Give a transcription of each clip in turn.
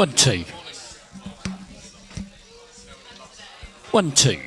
1, 2. 1, 2.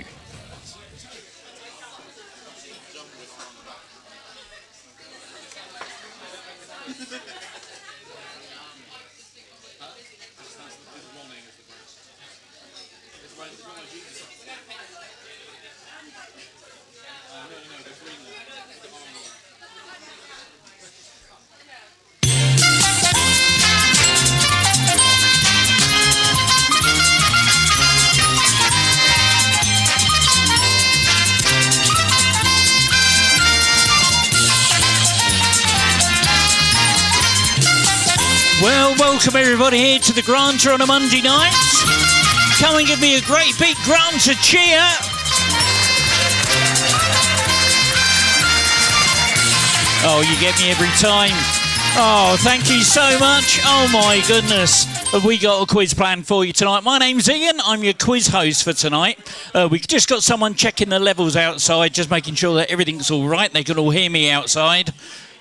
Well, welcome everybody here to the Granta on a Monday night. Come and give me a great big Granta cheer. Oh, you get me every time. Oh, thank you so much. Oh my goodness. Have we got a quiz planned for you tonight? My name's Ian. I'm your quiz host for tonight. We've just got someone checking the levels outside, just making sure that everything's all right. They can all hear me outside.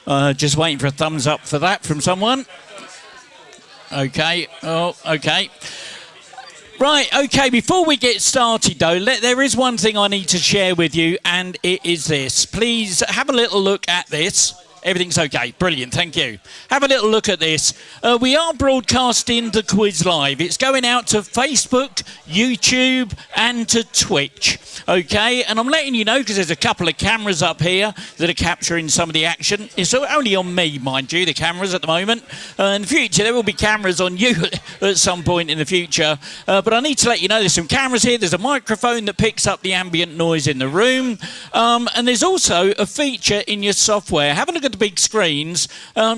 Just waiting for a thumbs up for that from someone. Okay. Oh, okay. Right, okay, before we get started though, there is one thing I need to share with you, and it is this. Please have a little look at this. Everything's okay. Brilliant. Thank you. Have a little look at this. We are broadcasting the quiz live. It's going out to Facebook, YouTube, and to Twitch. Okay, and I'm letting you know because there's a couple of cameras up here that are capturing some of the action. It's only on me, mind you, the cameras at the moment. In the future, there will be cameras on you at some point in the future. But I need to let you know there's some cameras here. There's a microphone that picks up the ambient noise in the room. And there's also a feature in your software. Have a look at the big screens.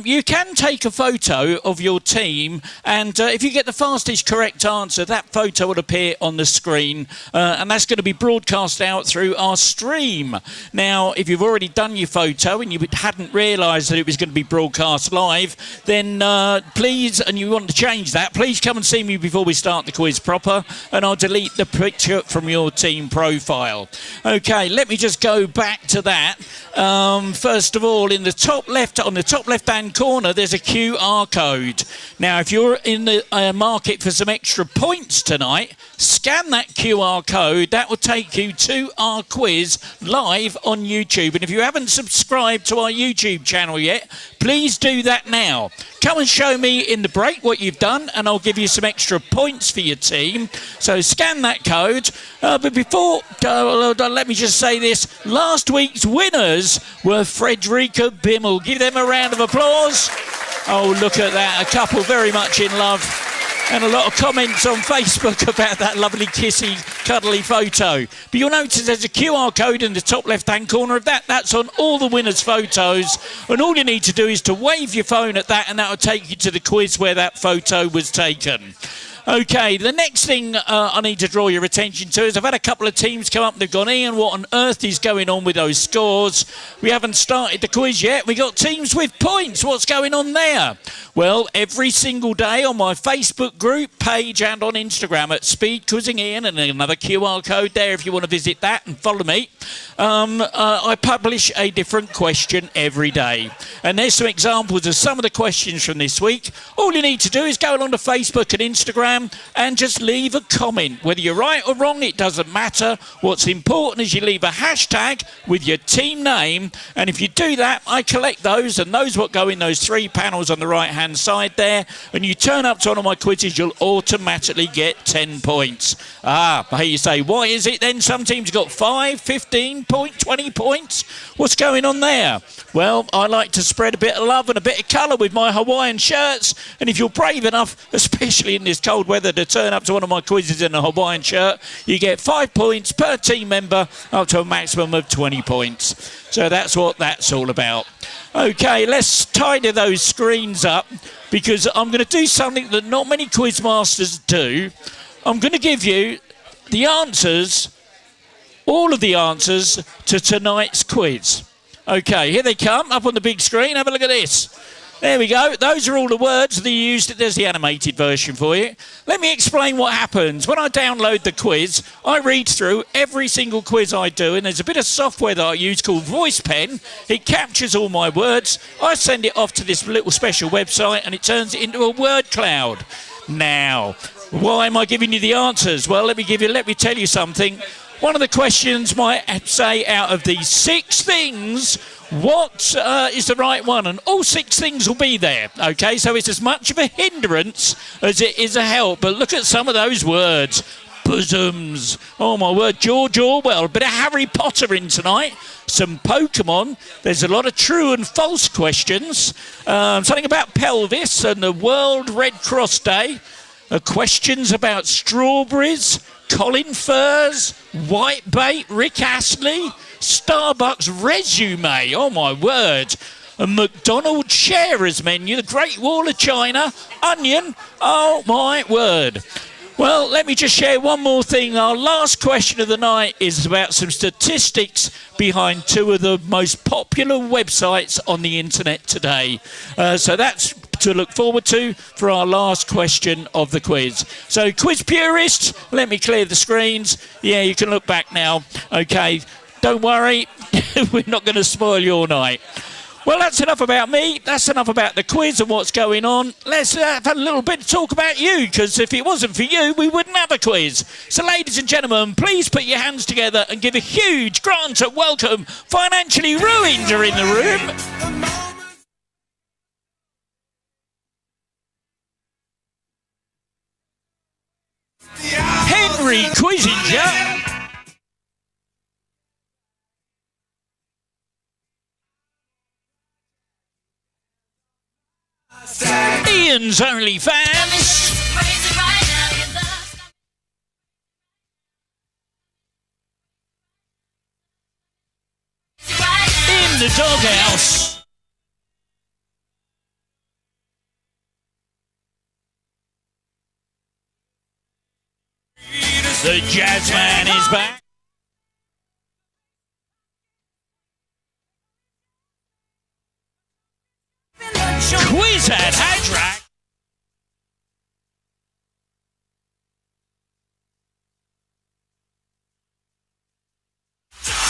You can take a photo of your team, and if you get the fastest correct answer, that photo will appear on the screen, and that's going to be broadcast out through our stream. Now, if you've already done your photo and you hadn't realised that it was going to be broadcast live, then please, and you want to change that, please come and see me before we start the quiz proper, and I'll delete the picture from your team profile. Okay, let me just go back to that. First of all, in the top left, on the top left-hand corner, there's a QR code. Now, if you're in the market for some extra points tonight, scan that QR code. That will take you to our quiz live on YouTube. And if you haven't subscribed to our YouTube channel yet, please do that now. Come and show me in the break what you've done, and I'll give you some extra points for your team. So scan that code. But before, let me just say this. Last week's winners were Frederica Bimmel. Give them a round of applause. Oh, look at that. A couple very much in love. And a lot of comments on Facebook about that lovely kissy, cuddly photo. But you'll notice there's a QR code in the top left-hand corner of that. That's on all the winners' photos. And all you need to do is to wave your phone at that, and that will take you to the quiz where that photo was taken. Okay, the next thing I need to draw your attention to is I've had a couple of teams come up and they've gone, Ian, what on earth is going on with those scores? We haven't started the quiz yet. We got teams with points. What's going on there? Well, every single day on my Facebook group page and on Instagram at Speed Quizzing Ian, and another QR code there if you want to visit that and follow me, I publish a different question every day. And there's some examples of some of the questions from this week. All you need to do is go along to Facebook and Instagram and just leave a comment. Whether you're right or wrong, it doesn't matter. What's important is you leave a hashtag with your team name, and if you do that, I collect those, and those what go in those 3 panels on the right hand side there, and you turn up to one of my quizzes, you'll automatically get 10 points. But here you say, why is it then some teams got 5, 15 points, 20 points? What's going on there? Well, I like to spread a bit of love and a bit of colour with my Hawaiian shirts, and if you're brave enough, especially in this cold weather, to turn up to one of my quizzes in a Hawaiian shirt, you get 5 points per team member, up to a maximum of 20 points. So that's what that's all about. Okay, let's tidy those screens up, because I'm going to do something that not many quiz masters do. I'm going to give you the answers, all of the answers to tonight's quiz. Okay, here they come, up on the big screen. Have a look at this. There we go. Those are all the words that you used. There's the animated version for you. Let me explain what happens. When I download the quiz, I read through every single quiz I do, and there's a bit of software that I use called VoicePen. It captures all my words. I send it off to this little special website, and it turns it into a word cloud. now. Why am I giving you the answers? Well, let me tell you something. One of the questions might say, out of these 6 things, what is the right one? And all 6 things will be there, okay? So it's as much of a hindrance as it is a help. But look at some of those words. Bosoms. Oh, my word. George Orwell. A bit of Harry Potter in tonight. Some Pokemon. There's a lot of true and false questions. Something about pelvis and the World Red Cross Day. Questions about strawberries. Colin Furze. Whitebait. Rick Astley. Starbucks resume. Oh, my word. A McDonald's sharers menu. The Great Wall of China. Onion. Oh, my word. Well, let me just share one more thing. Our last question of the night is about some statistics behind 2 of the most popular websites on the internet today. So that's to look forward to for our last question of the quiz. So, quiz purists, let me clear the screens. Yeah, you can look back now. Okay, don't worry, we're not going to spoil your night. Well, that's enough about me. That's enough about the quiz and what's going on. Let's have a little bit of talk about you, because if it wasn't for you, we wouldn't have a quiz. So, ladies and gentlemen, please put your hands together and give a huge Granta welcome. Financially Ruined are in the room. Henry Quizinger. Ian's OnlyFans. In the doghouse. The jazz man is back. Quiz at Hadrack.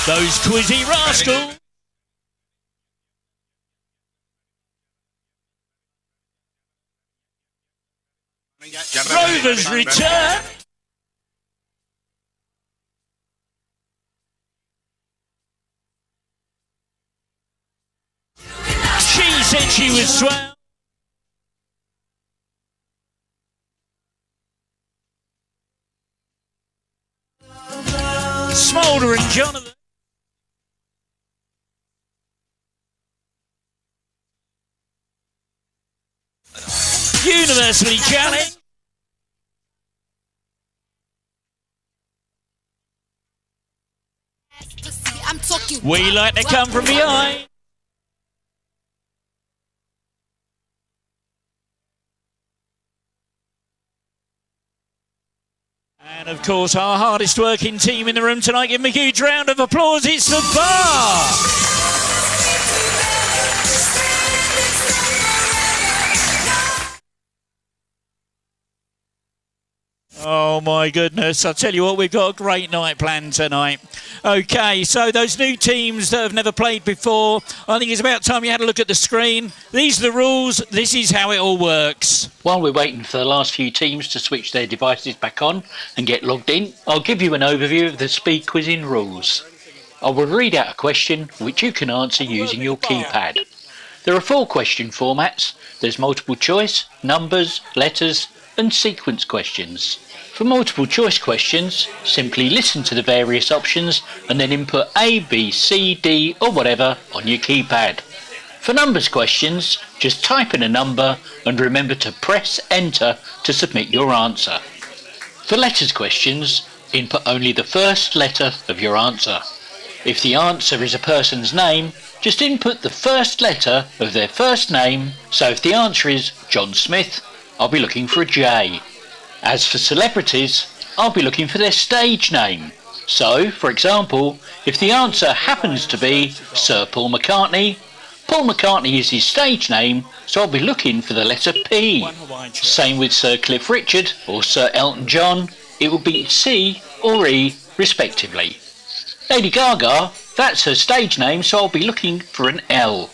Those quizzy rascals. Rovers return. She said she was swell. Smolder and Jonathan. Universally challenged. We like to come from behind. And of course, our hardest working team in the room tonight. Give them a huge round of applause. It's the bar. Oh my goodness, I'll tell you what, we've got a great night planned tonight. Okay, so those new teams that have never played before, I think it's about time you had a look at the screen. These are the rules, this is how it all works. While we're waiting for the last few teams to switch their devices back on and get logged in, I'll give you an overview of the speed quizzing rules. I will read out a question which you can answer using your keypad. There are 4 question formats. There's multiple choice, numbers, letters and sequence questions. For multiple choice questions, simply listen to the various options and then input A, B, C, D or whatever on your keypad. For numbers questions, just type in a number and remember to press enter to submit your answer. For letters questions, input only the first letter of your answer. If the answer is a person's name, just input the first letter of their first name. So if the answer is John Smith, I'll be looking for a J. As for celebrities, I'll be looking for their stage name. So, for example, if the answer happens to be Sir Paul McCartney, Paul McCartney is his stage name, so I'll be looking for the letter P. Same with Sir Cliff Richard or Sir Elton John, it will be C or E respectively. Lady Gaga, that's her stage name, so I'll be looking for an L.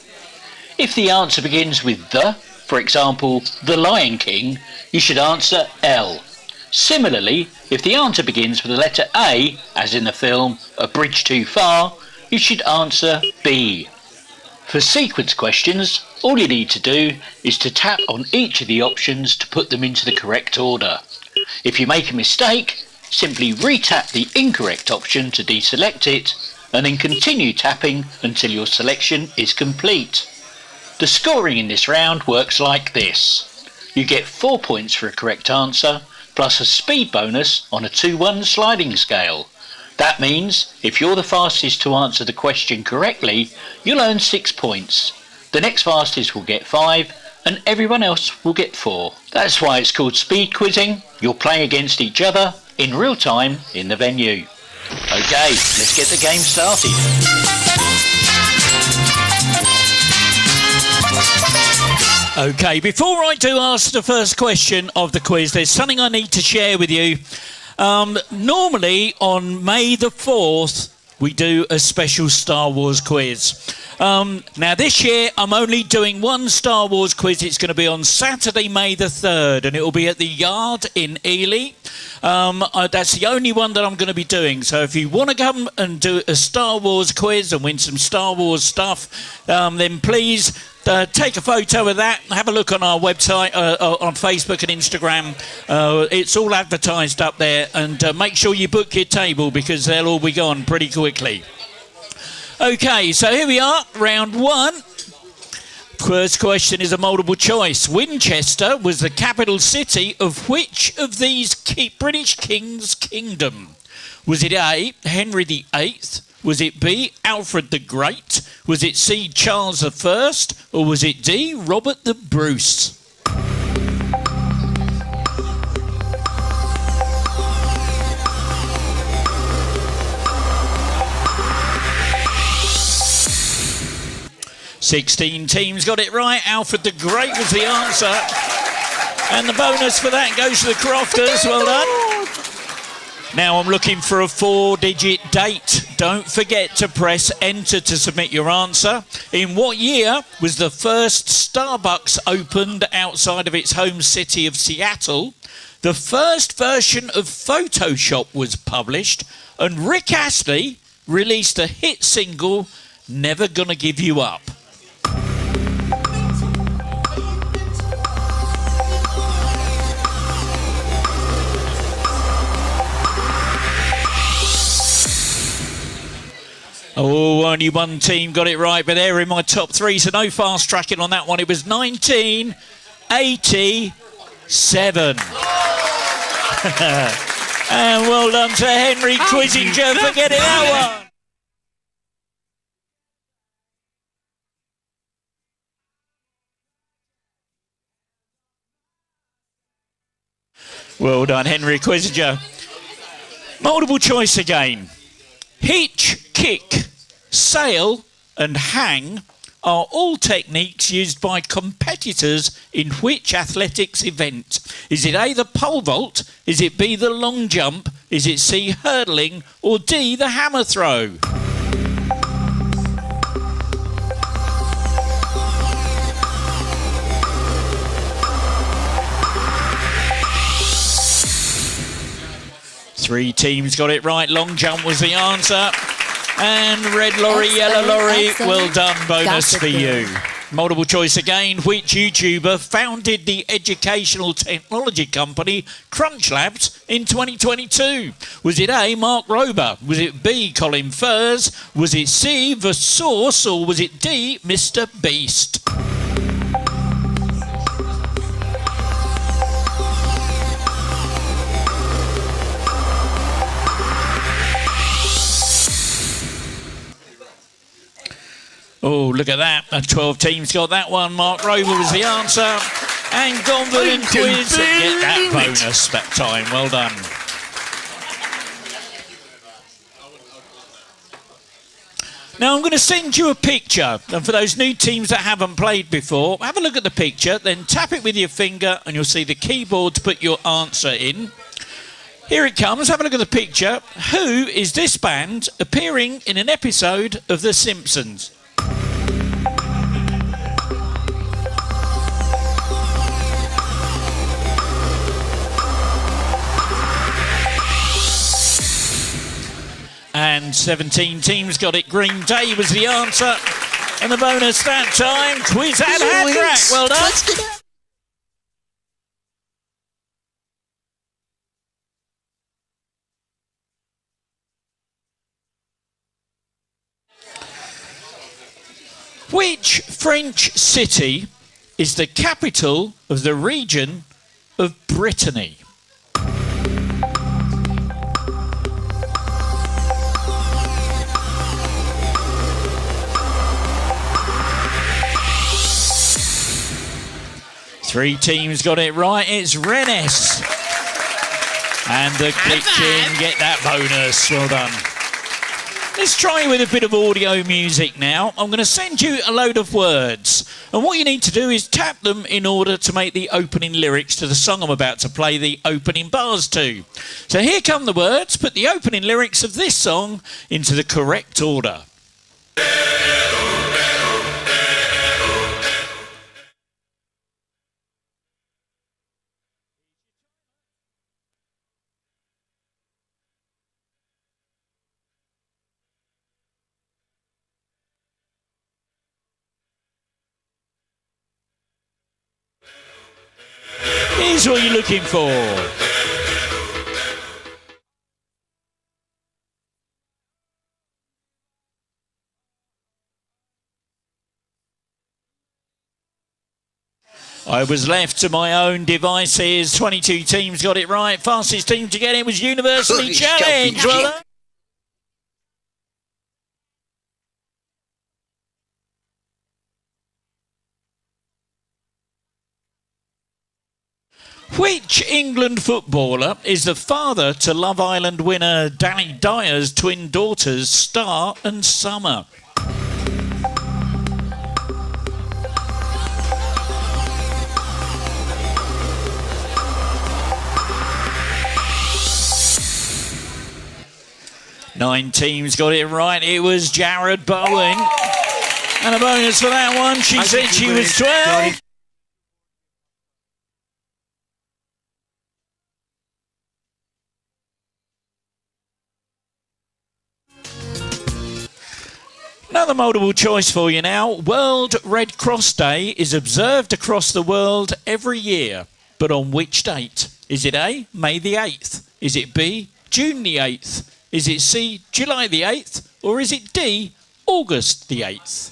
If the answer begins with the, for example, The Lion King, you should answer L. Similarly, if the answer begins with the letter A, as in the film A Bridge Too Far, you should answer B. For sequence questions, all you need to do is to tap on each of the options to put them into the correct order. If you make a mistake, simply re-tap the incorrect option to deselect it, and then continue tapping until your selection is complete. The scoring in this round works like this. You get 4 points for a correct answer, plus a speed bonus on a 2-1 sliding scale. That means if you're the fastest to answer the question correctly, you'll earn 6 points. The next fastest will get 5, and everyone else will get 4. That's why it's called speed quizzing. You'll play against each other in real time in the venue. Okay, let's get the game started. Okay, before I do ask the first question of the quiz, there's something I need to share with you. Normally on May the 4th, we do a special Star Wars quiz. Now this year, I'm only doing one Star Wars quiz. It's going to be on Saturday, May the 3rd, and it will be at the Yard in Ely. That's the only one that I'm going to be doing. So if you want to come and do a Star Wars quiz and win some Star Wars stuff, then please take a photo of that. Have a look on our website, on Facebook and Instagram. It's all advertised up there, and make sure you book your table because they'll all be gone pretty quickly. Okay, so here we are, round 1. First question is a multiple choice. Winchester was the capital city of which of these British kings' kingdom? Was it A, Henry VIII? Was it B, Alfred the Great? Was it C, Charles I? Or was it D, Robert the Bruce? "16 teams got it right. Alfred the Great was the answer. And the bonus for that goes to the Crofters. Well done. Now I'm looking for a 4-digit date. Don't forget to press enter to submit your answer. In what year was the first Starbucks opened outside of its home city of Seattle? The first version of Photoshop was published, and Rick Astley released a hit single, Never Gonna Give You Up. Oh, only one team got it right, but they're in my top 3, so no fast tracking on that one. It was 1987. And well done to Henry Quizinger for getting that one. Well done, Henry Quizinger. Multiple choice again. Hitch, kick, sail and hang are all techniques used by competitors in which athletics event? Is it A, the pole vault? Is it B, the long jump? Is it C, hurdling? Or D, the hammer throw? Three teams got it right. Long jump was the answer. And red lorry, yellow lorry. Well done. Bonus for you. Multiple choice again. Which YouTuber founded the educational technology company Crunch Labs in 2022? Was it A, Mark Rober? Was it B, Colin Furze? Was it C, The Source? Or was it D, Mr. Beast? Oh, look at that. 12 teams got that one. Mark Rover was the answer. And Gonville and Quiz get that bonus that time. Well done. Now, I'm going to send you a picture. And for those new teams that haven't played before, have a look at the picture, then tap it with your finger, and you'll see the keyboard to put your answer in. Here it comes. Have a look at the picture. Who is this band appearing in an episode of The Simpsons? And 17 teams got it. Green Day was the answer. And the bonus that time, quiz and hat rack. Well done. Which French city is the capital of the region of Brittany? Three teams got it right. It's Rennes. And the kitchen get that bonus. Well done. Let's try with a bit of audio music now. I'm going to send you a load of words. And what you need to do is tap them in order to make the opening lyrics to the song I'm about to play the opening bars to. So here come the words. Put the opening lyrics of this song into the correct order. Here's what you're looking for. I was left to my own devices. 22 teams got it right. Fastest team to get it was University Challenge. Well done. Which England footballer is the father to Love Island winner Danny Dyer's twin daughters, Star and Summer? Nine teams got it right. It was Jared Bowen. And a bonus for that one. She said she was 12. Another multiple choice for you now. World Red Cross Day is observed across the world every year. But on which date? Is it A, May the 8th? Is it B, June the 8th? Is it C, July the 8th? Or is it D, August the 8th?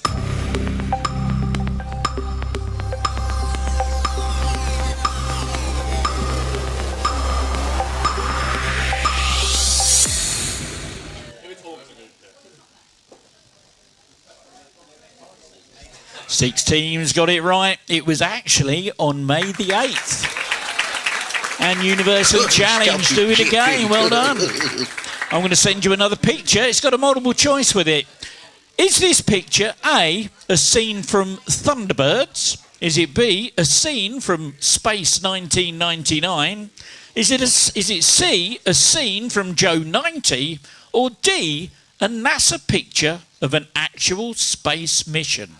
Six teams got it right. It was actually on May the 8th. And Universal Challenge do it again. Well done. I'm going to send you another picture. It's got a multiple choice with it. Is this picture A, a scene from Thunderbirds? Is it B, a scene from Space 1999? Is it C, a scene from Joe 90? Or D, a NASA picture of an actual space mission?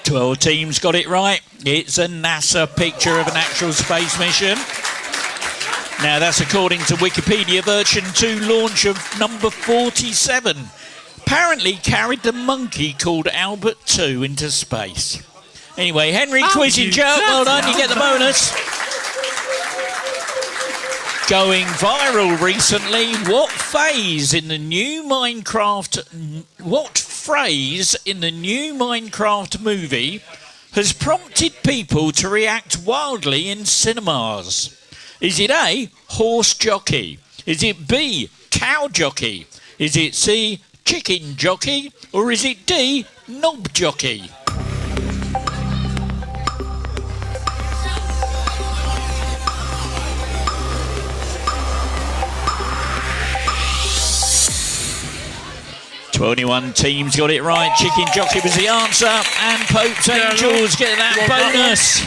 Twelve teams got it right. It's a NASA picture of an actual space mission. Now that's according to Wikipedia version 2 launch of number 47. Apparently carried the monkey called Albert II into space. Anyway, Henry quizzing Joe. Well done, you get the bonus. Going viral recently, what phrase in the new Minecraft movie has prompted people to react wildly in cinemas? Is it A, horse jockey? Is it B, cow jockey? Is it C, chicken jockey? Or is it D, knob jockey? Twenty-one teams got it right. Chicken jockey was the answer. And Pope's Angels get that bonus.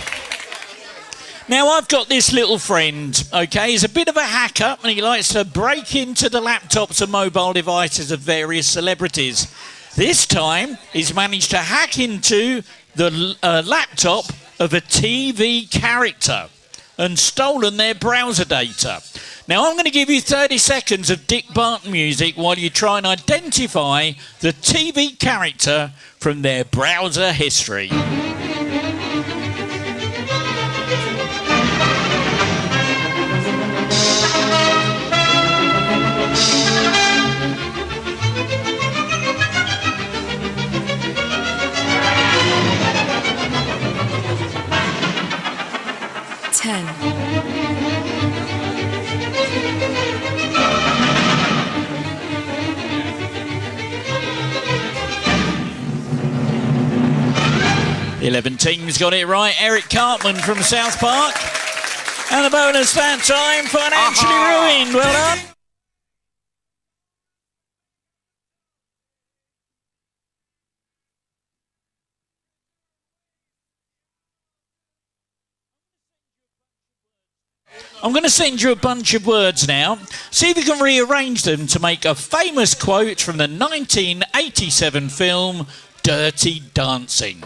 Now, I've got this little friend, okay? He's a bit of a hacker and he likes to break into the laptops and mobile devices of various celebrities. This time, he's managed to hack into the laptop of a TV character and stolen their browser data. Now, I'm going to give you 30 seconds of Dick Barton music while you try and identify the TV character from their browser history. The 11 teams got it right. Eric Cartman from South Park. And the bonus that time, financially ruined. Well done. I'm going to send you a bunch of words now. See if you can rearrange them to make a famous quote from the 1987 film Dirty Dancing.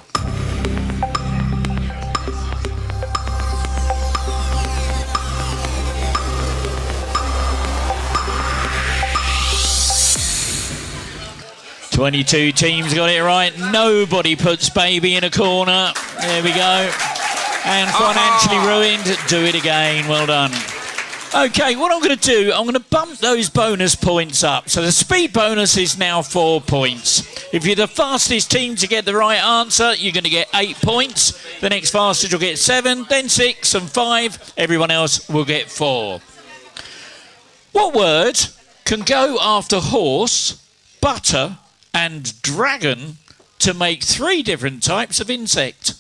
"22 teams got it right. Nobody puts baby in a corner." There we go. And financially ruined. Do it again. Well done. Okay, what I'm going to do, I'm going to bump those bonus points up. So the speed bonus is now 4 points. If you're the fastest team to get the right answer, you're going to get 8 points. The next fastest will get 7, then 6 and 5. Everyone else will get 4. What word can go after horse, butter, and dragon to make 3 different types of insect?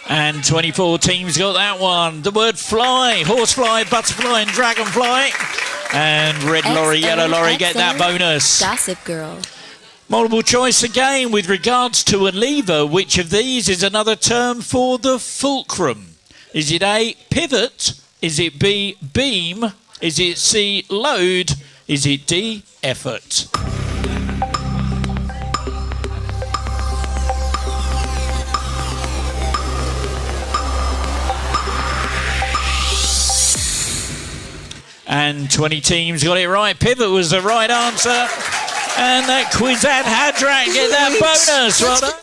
And 24 teams got that one. The word fly, horsefly, butterfly, and dragonfly. And red lorry, yellow lorry get that bonus. Gossip Girl. Multiple choice again with regards to a lever. Which of these is another term for the fulcrum? Is it A, pivot? Is it B, beam? Is it C, load? Is it D, effort? And 20 teams got it right. Pivot was the right answer. And that Quizad Hadrak get that bonus. Well done.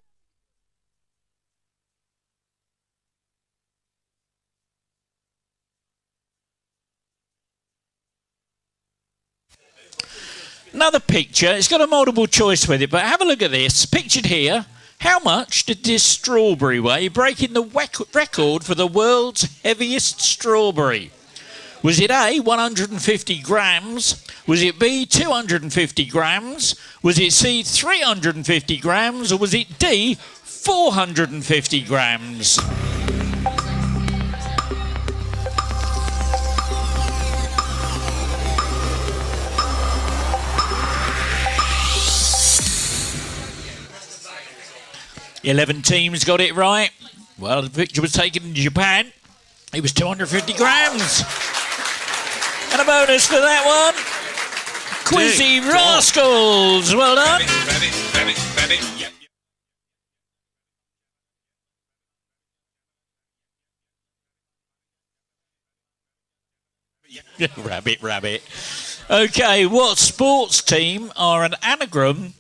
Another picture. It's got a multiple choice with it, but have a look at this. Pictured here. How much did this strawberry weigh, breaking the record for the world's heaviest strawberry? Was it A, 150 grams? Was it B, 250 grams? Was it C, 350 grams? Or was it D, 450 grams? The 11 teams got it right. Well, the picture was taken in Japan. It was 250 grams. And a bonus for that one. Quizzy Rascals. Well done. Rabbit. Okay, what sports team are an anagram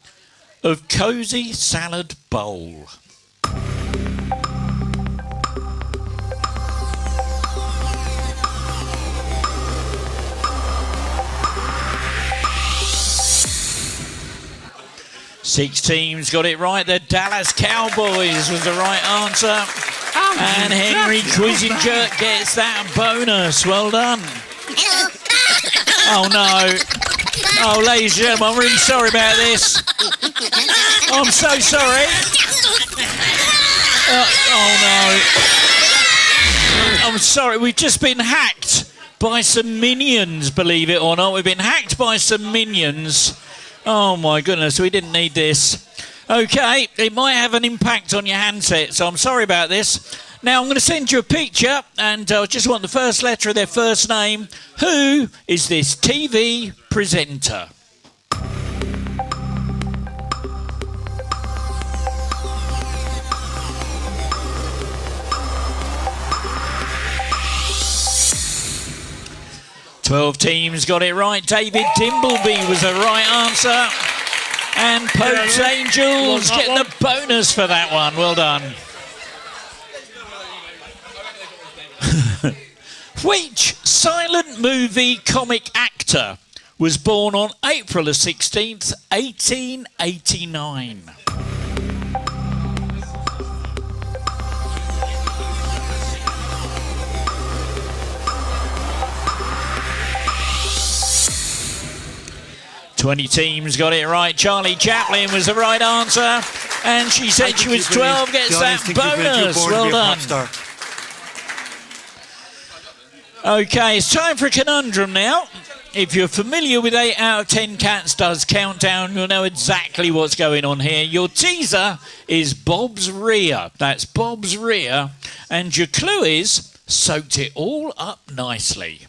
of Cozy Salad Bowl? Six teams got it right. The Dallas Cowboys was the right answer. And Henry Quizinger gets that bonus. Well done. Oh, no. Oh, ladies and gentlemen, I'm really sorry about this. I'm so sorry. Oh, no. I'm sorry. We've just been hacked by some minions, believe it or not. We've been hacked by some minions. Oh, my goodness, we didn't need this. Okay, it might have an impact on your handset, so I'm sorry about this. Now, I'm going to send you a picture, and I just want the first letter of their first name. Who is this TV presenter? Twelve teams got it right. David Dimbleby was the right answer. And Pope's Angels get the bonus for that one. Well done. Which silent movie comic actor was born on April the 16th, 1889? Twenty teams got it right. Charlie Chaplin was the right answer. And she said she was 12, gets that bonus. Well done. Okay, it's time for a conundrum now. If you're familiar with 8 out of 10 Cats Does Countdown, you'll know exactly what's going on here. Your teaser is Bob's rear. That's Bob's rear. And your clue is soaked it all up nicely.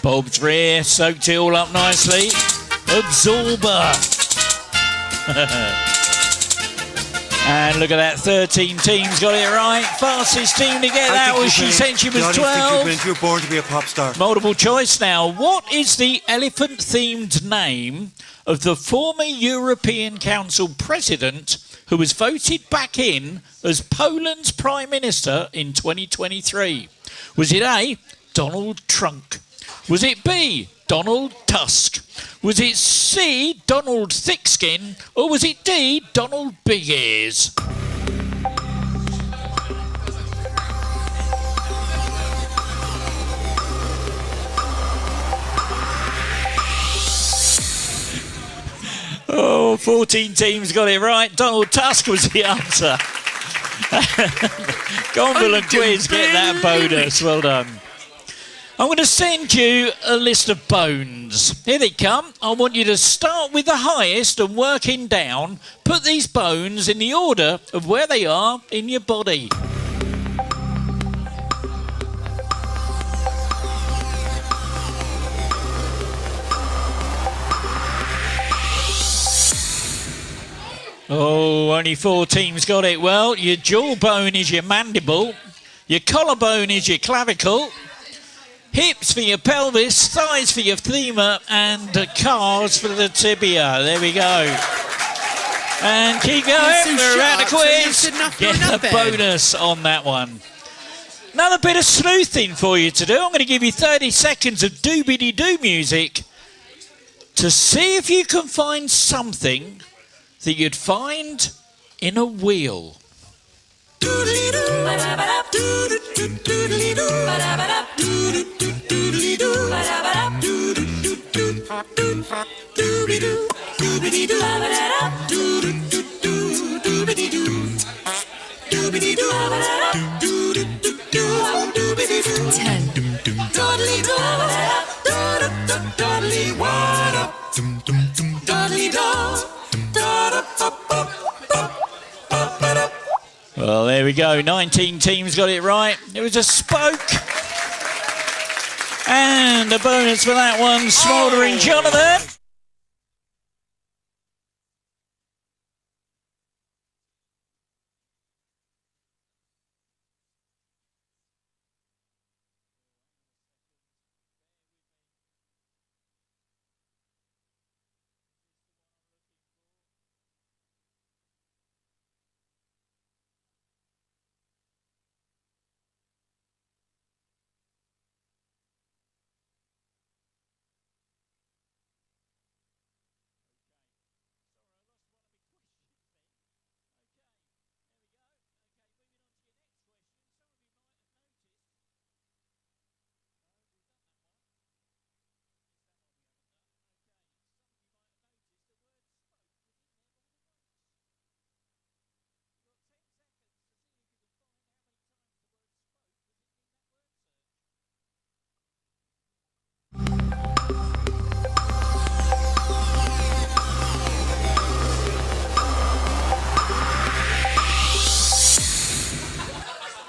Bob's rear, soaked it all up nicely. Absorber. And look at that, 13 teams got it right. Fastest team to get that was she said she was 12. You were born to be a pop star. Multiple choice now. What is the elephant-themed name of the former European Council president who was voted back in as Poland's Prime Minister in 2023? Was it A, Donald Trump? Was it B, Donald Tusk? Was it C, Donald Thickskin? Or was it D, Donald Big Ears? Oh, 14 teams got it right. Donald Tusk was the answer. Gonville and Quiz get that bonus. Well done. I'm going to send you a list of bones. Here they come. I want you to start with the highest and working down. Put these bones in the order of where they are in your body. Oh, only 4 teams got it. Well, your jawbone is your mandible. Your collarbone is your clavicle. Hips for your pelvis, thighs for your femur, and calves for the tibia. There we go. And keep going. We're at the quiz. Get a bonus on that one. Another bit of sleuthing for you to do. I'm going to give you 30 seconds of doobity-doo music to see if you can find something that you'd find in a wheel. Well, there we go. 19 teams got it right. It was a spoke. And a bonus for that one, Smouldering Jonathan.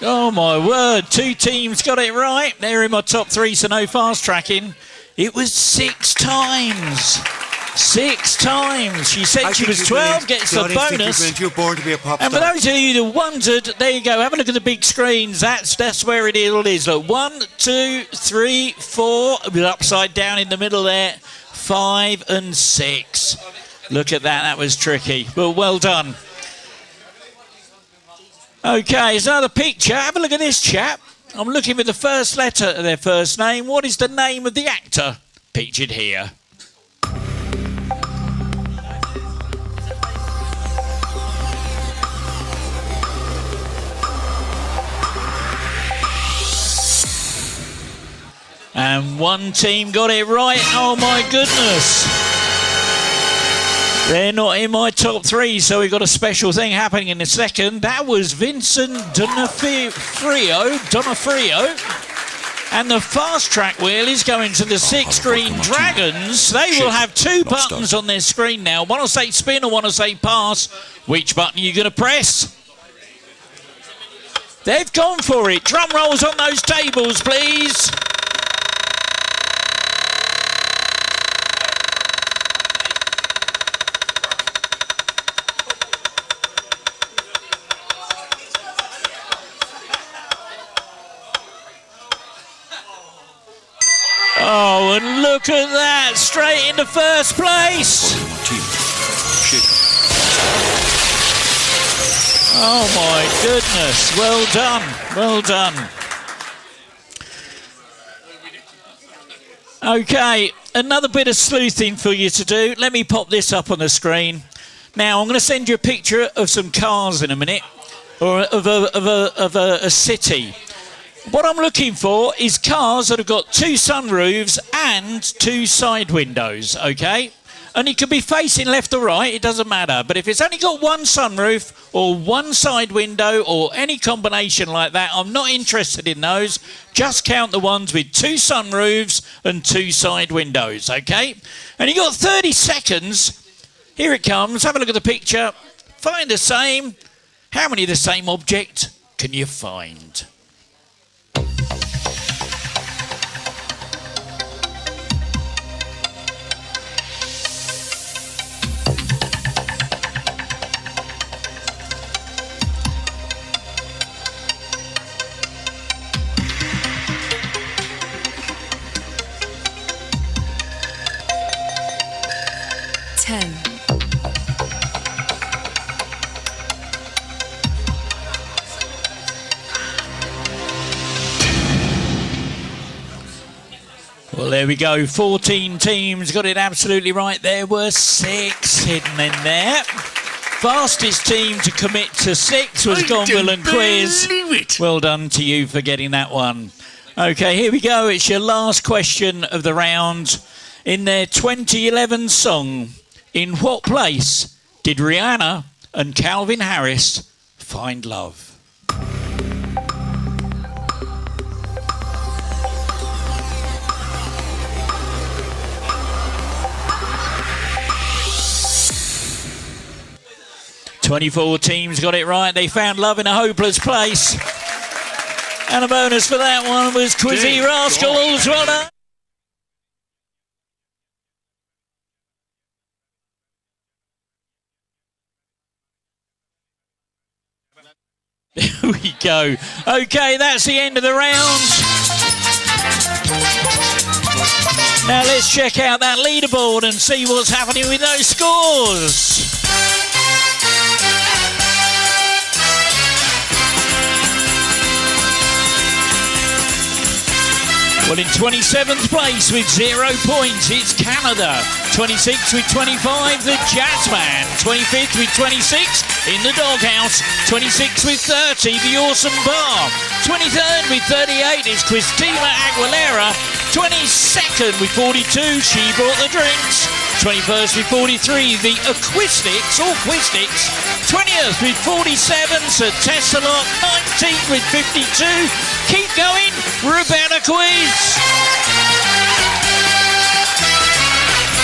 Oh my word, 2 teams got it right. They're in my top 3, so no fast tracking. It was 6 times. 6 times. She said she was 12, gets the bonus. You're born to be a pop star. And for those of you that wondered, there you go. Have a look at the big screens. That's where it all is. Look, 1, 2, 3, 4. With upside down in the middle there. 5 and 6. Look at that. That was tricky. But well done. Okay, here's another picture. Have a look at this chap. I'm looking with the first letter of their first name. What is the name of the actor pictured here? And 1 team got it right. Oh my goodness. They're not in my top 3, so we've got a special thing happening in a second. That was Vincent Donofrio. And the fast track wheel is going to the 6 green dragons. They will have 2 buttons on their screen now. One will say spin or one will say pass. Which button are you going to press? They've gone for it. Drum rolls on those tables, please. Oh, and look at that, straight into first place. Oh my goodness, well done, well done. Okay, another bit of sleuthing for you to do. Let me pop this up on the screen. Now, I'm going to send you a picture of some cars in a minute, or of a city. What I'm looking for is cars that have got 2 sunroofs and 2 side windows, okay? And it could be facing left or right, it doesn't matter. But if it's only got 1 sunroof or 1 side window or any combination like that, I'm not interested in those. Just count the ones with 2 sunroofs and 2 side windows, okay? And you've got 30 seconds. Here it comes. Have a look at the picture. Find the same. How many of the same object can you find? Well, there we go. 14 teams got it absolutely right. There were 6 hidden in there. Fastest team to commit to 6 was Gonville and Quiz. Well done to you for getting that one. Okay, here we go. It's your last question of the round. In their 2011 song, in what place did Rihanna and Calvin Harris find love? "24 teams got it right. They found love in a hopeless place." And a bonus for that one was Quizzy Rascals. Well done. There we go. Okay, that's the end of the round. Now let's check out that leaderboard and see what's happening with those scores. Well, in 27th place with 0 points, it's Canada. 26th with 25, the Jazzman. 25th with 26, in the Doghouse. 26th with 30, the Awesome Bar. 23rd with 38 is Christina Aguilera. 22nd with 42, She Brought the Drinks. 21st with 43, the Acoustics, or Quistics. 20th with 47, Sir Tessalot. 19th with 52, keep going, Roberta Quiz.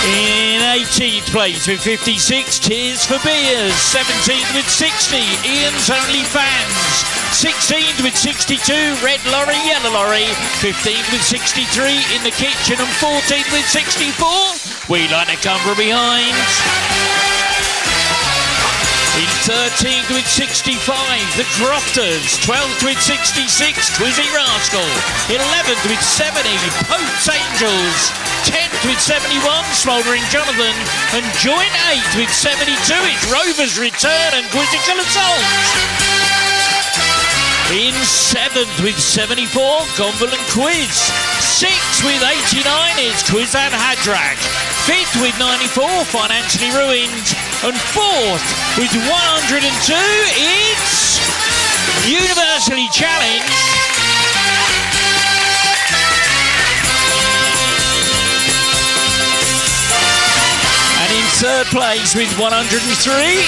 In 18th place with 56, Tears for Beers. 17th with 60, Ian's Only Fans. 16th with 62, Red Lorry, Yellow Lorry. 15th with 63, In the Kitchen. And 14th with 64, We Like to Come From Behind. In 13th with 65, The Crofters. 12th with 66, Twizzy Rascal. 11th with 70, Pope's Angels. 10th with 71, Smouldering Jonathan. And joint 8th with 72, it's Rover's Return and Quizzical Assault. In 7th with 74, Gonville and Quiz. 6th with 89 is Quiz and Hadrak. 5th with 94, Financially Ruined. And 4th with 102, it's Universally Challenged. And in 3rd place with 103,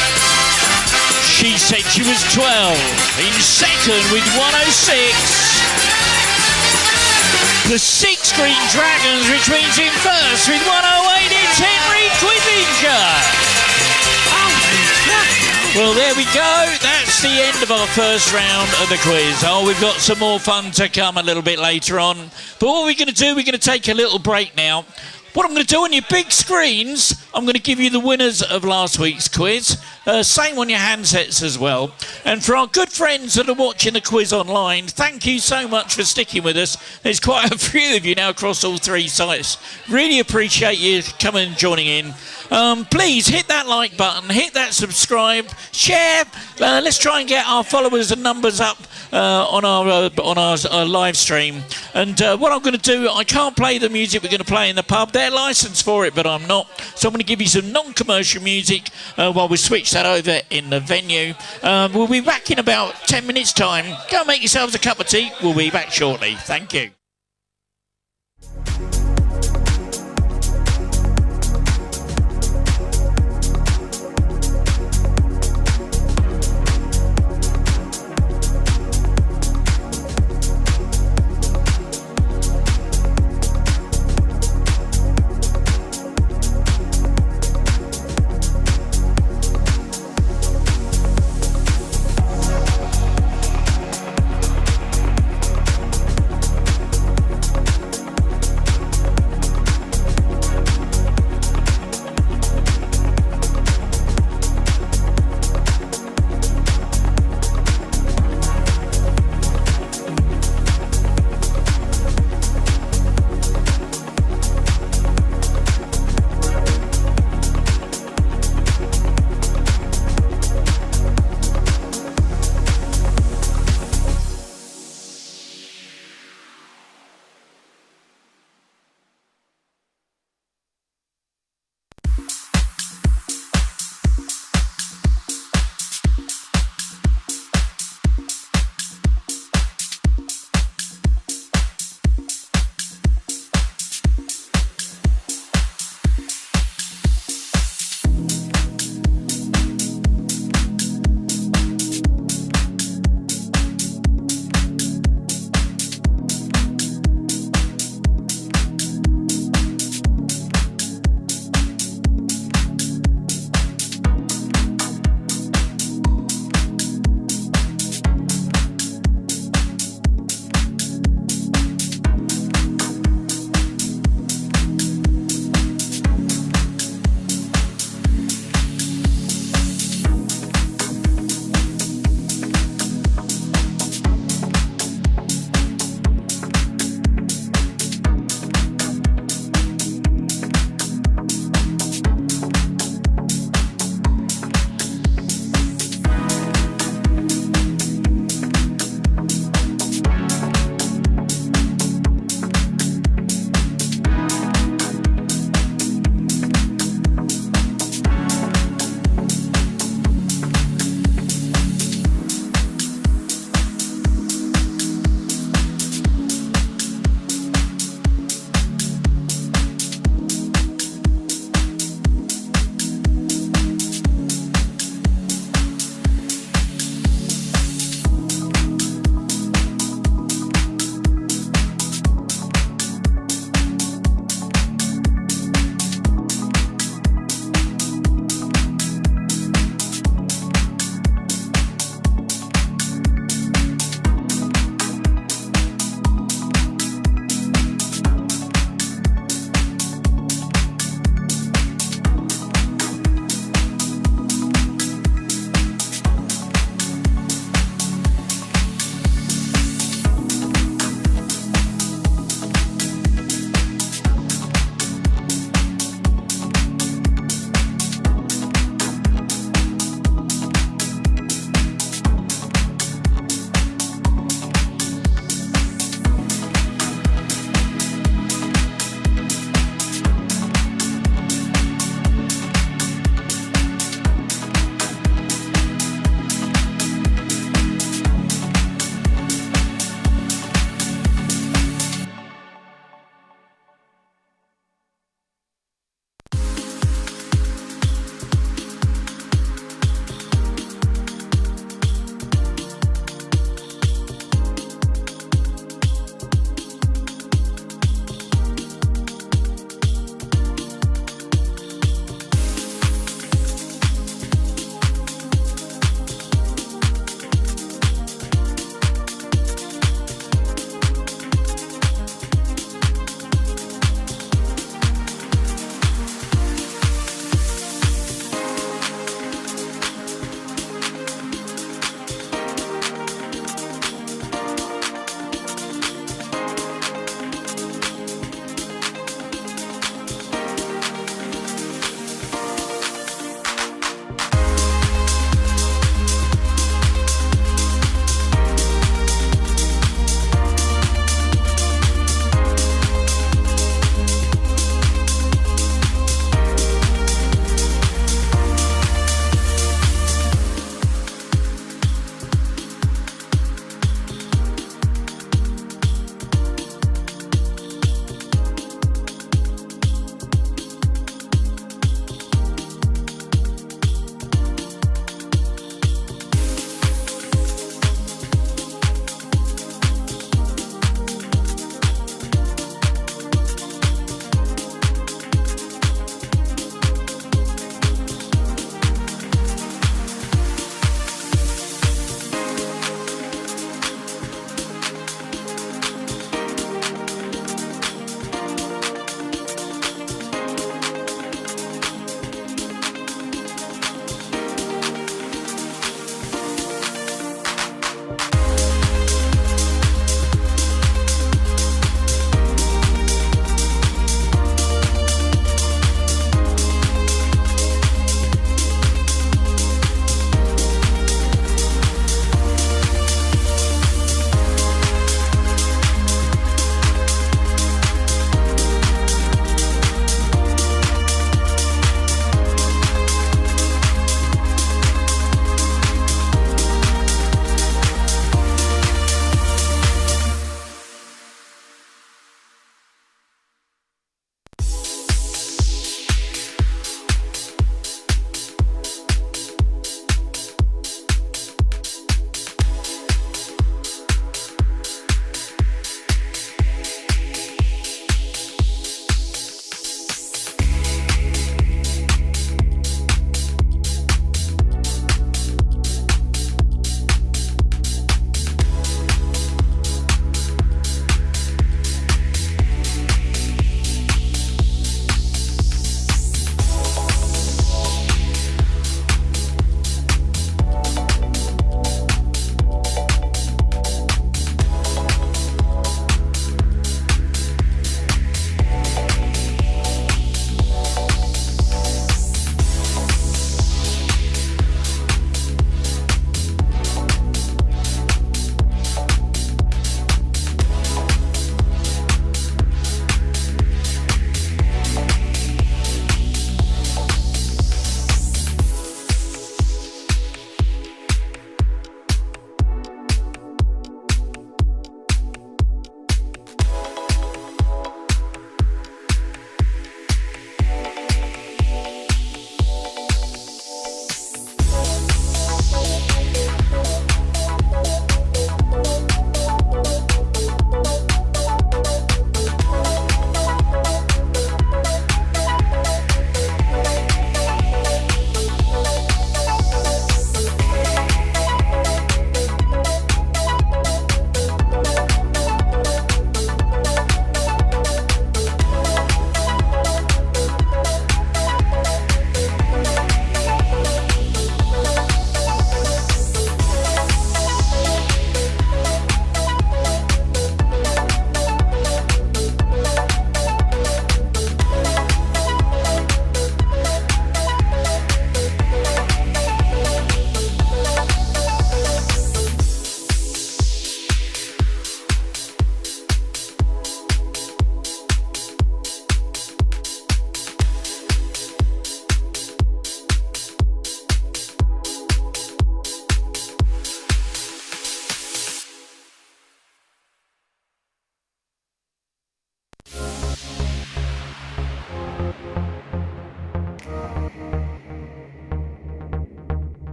She Said She Was 12. In 2nd with 106, the 6 Green Dragons, which means in 1st with 108, it's Henry Quizzinger. Well, there we go. That's the end of our first round of the quiz. Oh, we've got some more fun to come a little bit later on. But what we're going to do, we're going to take a little break now. What I'm going to do on your big screens, I'm going to give you the winners of last week's quiz. Same on your handsets as well. And for our good friends that are watching the quiz online, thank you so much for sticking with us. There's quite a few of you now across all 3 sites. Really appreciate you coming and joining in. Please hit that like button, hit that subscribe, share. Let's try and get our followers and numbers up on our live stream. And what I'm going to do, I can't play the music we're going to play in the pub. They're licensed for it, but I'm not. So I'm going to give you some non-commercial music while we switch that over in the venue. We'll be back in about 10 minutes' time. Go and make yourselves a cup of tea. We'll be back shortly. Thank you.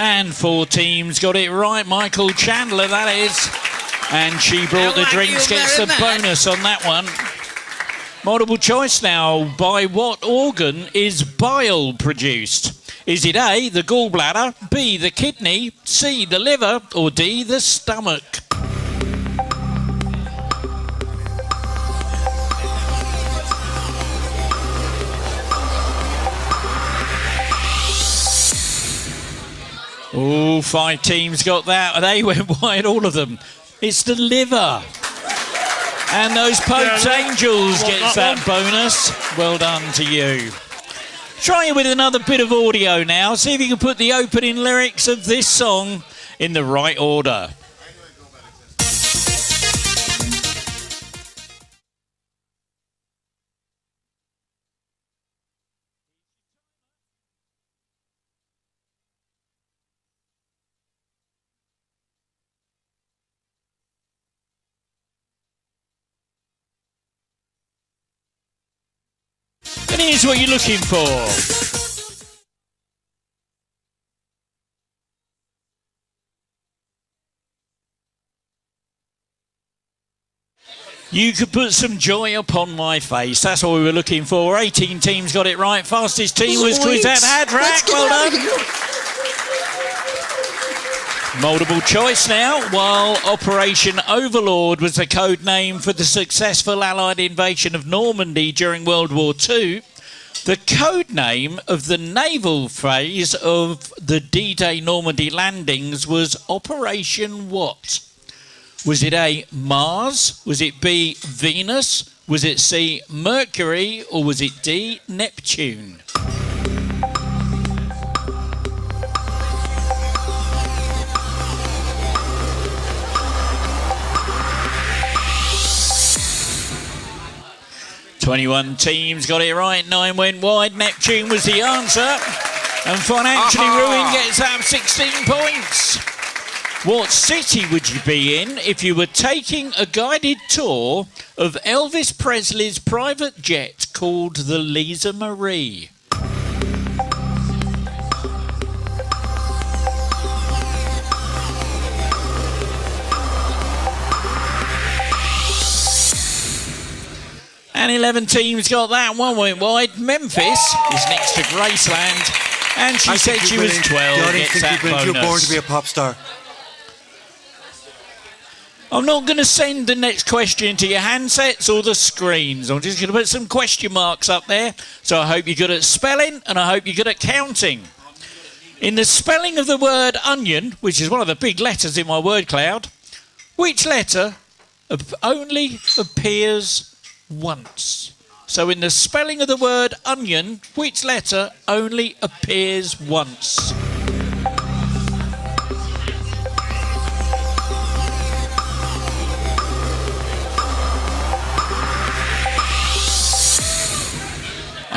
And 4 teams got it right. Michael Chandler, that is. And She Brought the Drinks gets the bonus on that one. Multiple choice now. By what organ is bile produced? Is it A, the gallbladder, B, the kidney, C, the liver, or D, the stomach? Oh, 5 teams got that. They went wide, all of them. It's the liver. And those Pope's Angels gets that bonus. Well done to you. Try it with another bit of audio now. See if you can put the opening lyrics of this song in the right order. And here's what you're looking for. You could put some joy upon my face. That's what we were looking for. 18 teams got it right. Fastest team was Quizette Hadrak. Well done. Multiple choice now. While Operation Overlord was the code name for the successful Allied invasion of Normandy during World War II, the code name of the naval phase of the D-Day Normandy landings was Operation what? Was it A, Mars? Was it B, Venus? Was it C, Mercury? Or was it D, Neptune? "21 teams got it right, 9 went wide. Neptune was the answer. And Financially Ruined gets out 16 points. What city would you be in if you were taking a guided tour of Elvis Presley's private jet called the Lisa Marie? And 11 teams got that. 1 went wide. Memphis is next to Graceland. And she said she was 12. Gets that bonus. You were born to be a pop star. I'm not going to send the next question to your handsets or the screens. I'm just going to put some question marks up there. So I hope you're good at spelling and I hope you're good at counting. In the spelling of the word onion, which is one of the big letters in my word cloud, which letter only appears once? So in the spelling of the word onion, which letter only appears once?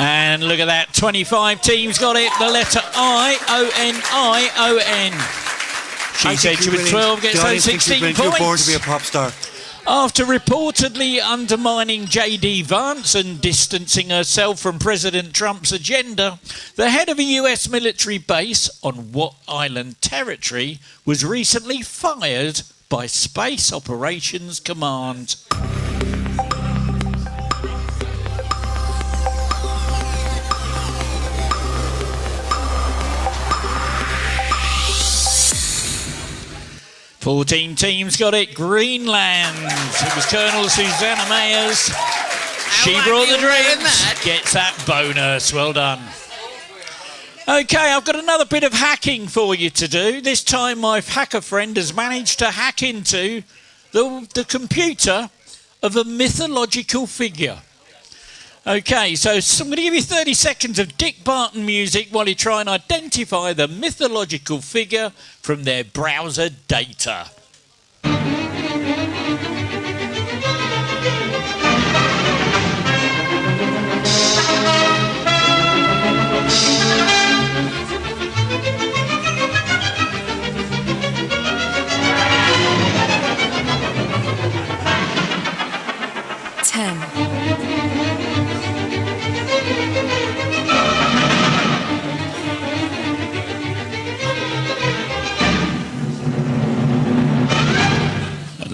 And look at that, 25 teams got it. The letter I, O-N-I-O-N. She said she was 12, gets those 16 points. You were born to be a pop star. After reportedly undermining J.D. Vance and distancing herself from President Trump's agenda, the head of a US military base on what island territory was recently fired by Space Operations Command? Fourteen teams got it. Greenland. It was Colonel Susanna Mayers. She brought the drinks. Gets that bonus. Well done. Okay, I've got another bit of hacking for you to do. This time my hacker friend has managed to hack into the computer of a mythological figure. Okay, so I'm going to give you 30 seconds of Dick Barton music while you try and identify the mythological figure from their browser data.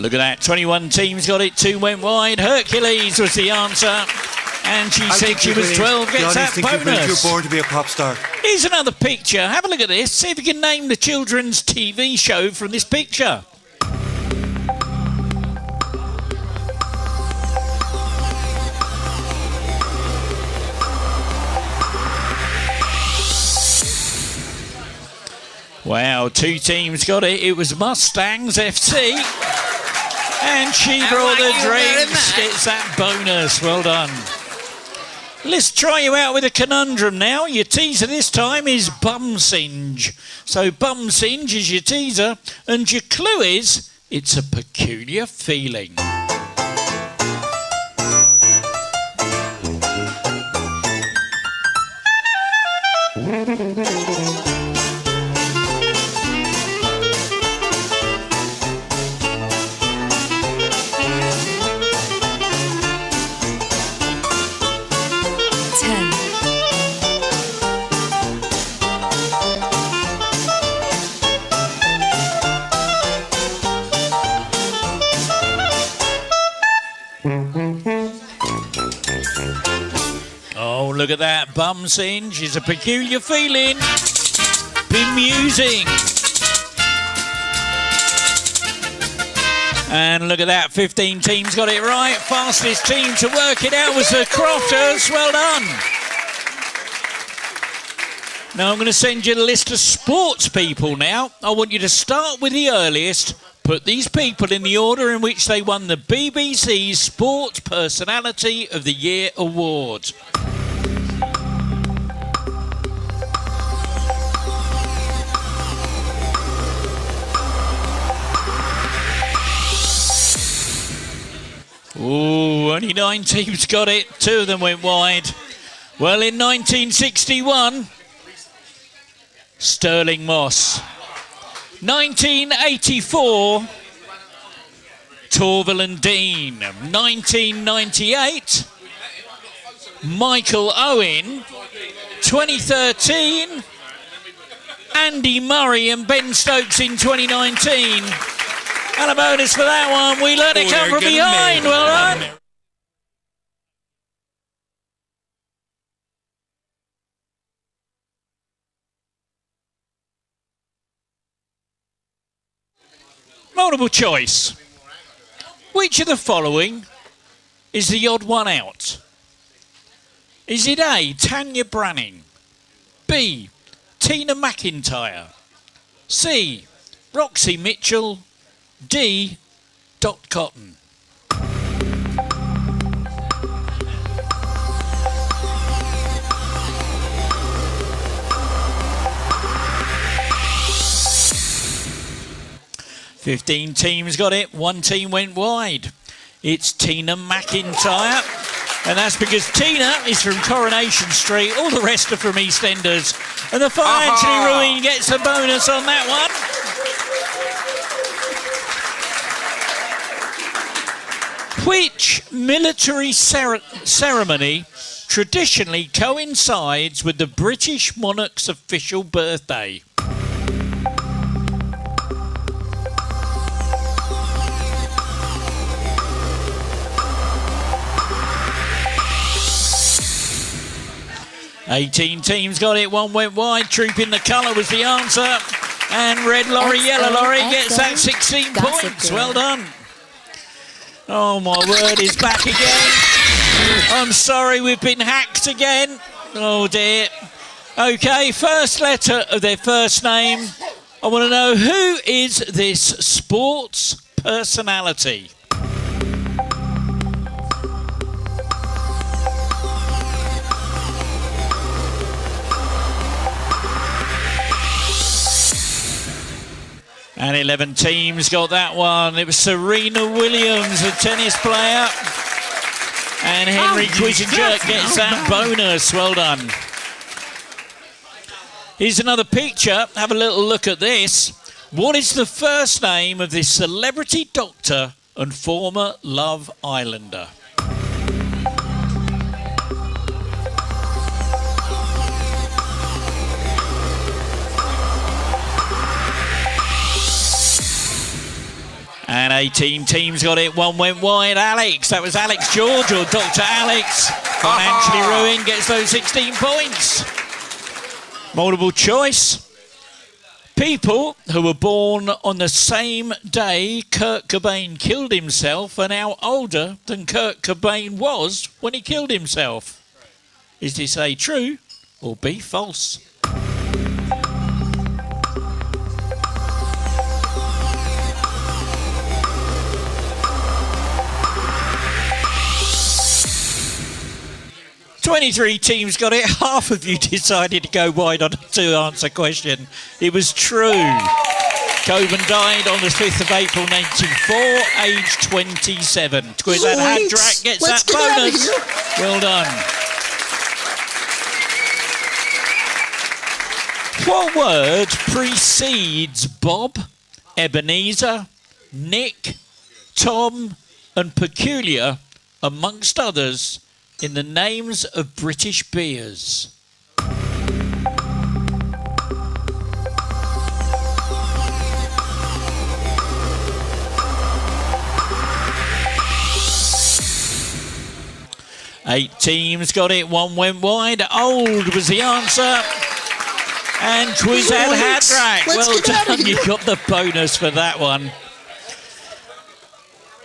Look at that. 21 teams got it. 2 went wide. Hercules was the answer. And she said she was 12. Gets that bonus. You're born to be a pop star. Here's another picture. Have a look at this. See if you can name the children's TV show from this picture. Wow, 2 teams got it. It was Mustangs FC. And she brought the drinks. Gets that bonus. Well done. Let's try you out with a conundrum now. Your teaser this time is bum singe. So bum singe is your teaser. And your clue is, it's a peculiar feeling. Oh, look at that. Bum singe is a peculiar feeling. Bemusing. And look at that. 15 teams got it right. Fastest team to work it out was the Crofters. Well done. Now I'm going to send you the list of sports people now. I want you to start with the earliest. Put these people in the order in which they won the BBC Sports Personality of the Year award. Ooh, only 9 teams got it. 2 of them went wide. Well, in 1961, Sterling Moss. 1984, Torval and Dean. 1998, Michael Owen. 2013, Andy Murray and Ben Stokes in 2019. And a bonus for that one. We let it come from behind. Well done. Multiple choice. Which of the following is the odd one out? Is it A, Tanya Branning, B, Tina McIntyre, C, Roxy Mitchell, D, Dot Cotton? "15 teams got it. 1 team went wide. It's Tina McIntyre. And that's because Tina is from Coronation Street. All the rest are from EastEnders. And the financially ruined gets a bonus on that one. Which military ceremony traditionally coincides with the British monarch's official birthday? "18 teams got it. 1 went wide. Troop in the colour was the answer. And red lorry, yellow lorry gets that 16 points. Well done. Oh, my word, is back again. I'm sorry, we've been hacked again. Oh, dear. OK, first letter of their first name. I want to know, who is this sports personality? And 11 teams got that one. It was Serena Williams, a tennis player. And Henry Quisenjerk gets that bonus. Well done. Here's another picture. Have a little look at this. What is the first name of this celebrity doctor and former Love Islander? And 18 teams got it, 1 went wide. Alex, that was Alex George or Dr. Alex. Financially ruined, gets those 16 points. Multiple choice. People who were born on the same day Kurt Cobain killed himself are now older than Kurt Cobain was when he killed himself. Is this A, true, or B, false? "23 teams got it. Half of you decided to go wide on a two-answer question. It was true. Coben died on the 5th of April 1994, age 27. Quizad Hadrak gets that bonus. Well done. What word precedes Bob, Ebenezer, Nick, Tom, and Peculiar, amongst others, in the names of British beers? Eight teams got it, 1 went wide. Old was the answer. And Quizad Hadrak, well done, you got the bonus for that one.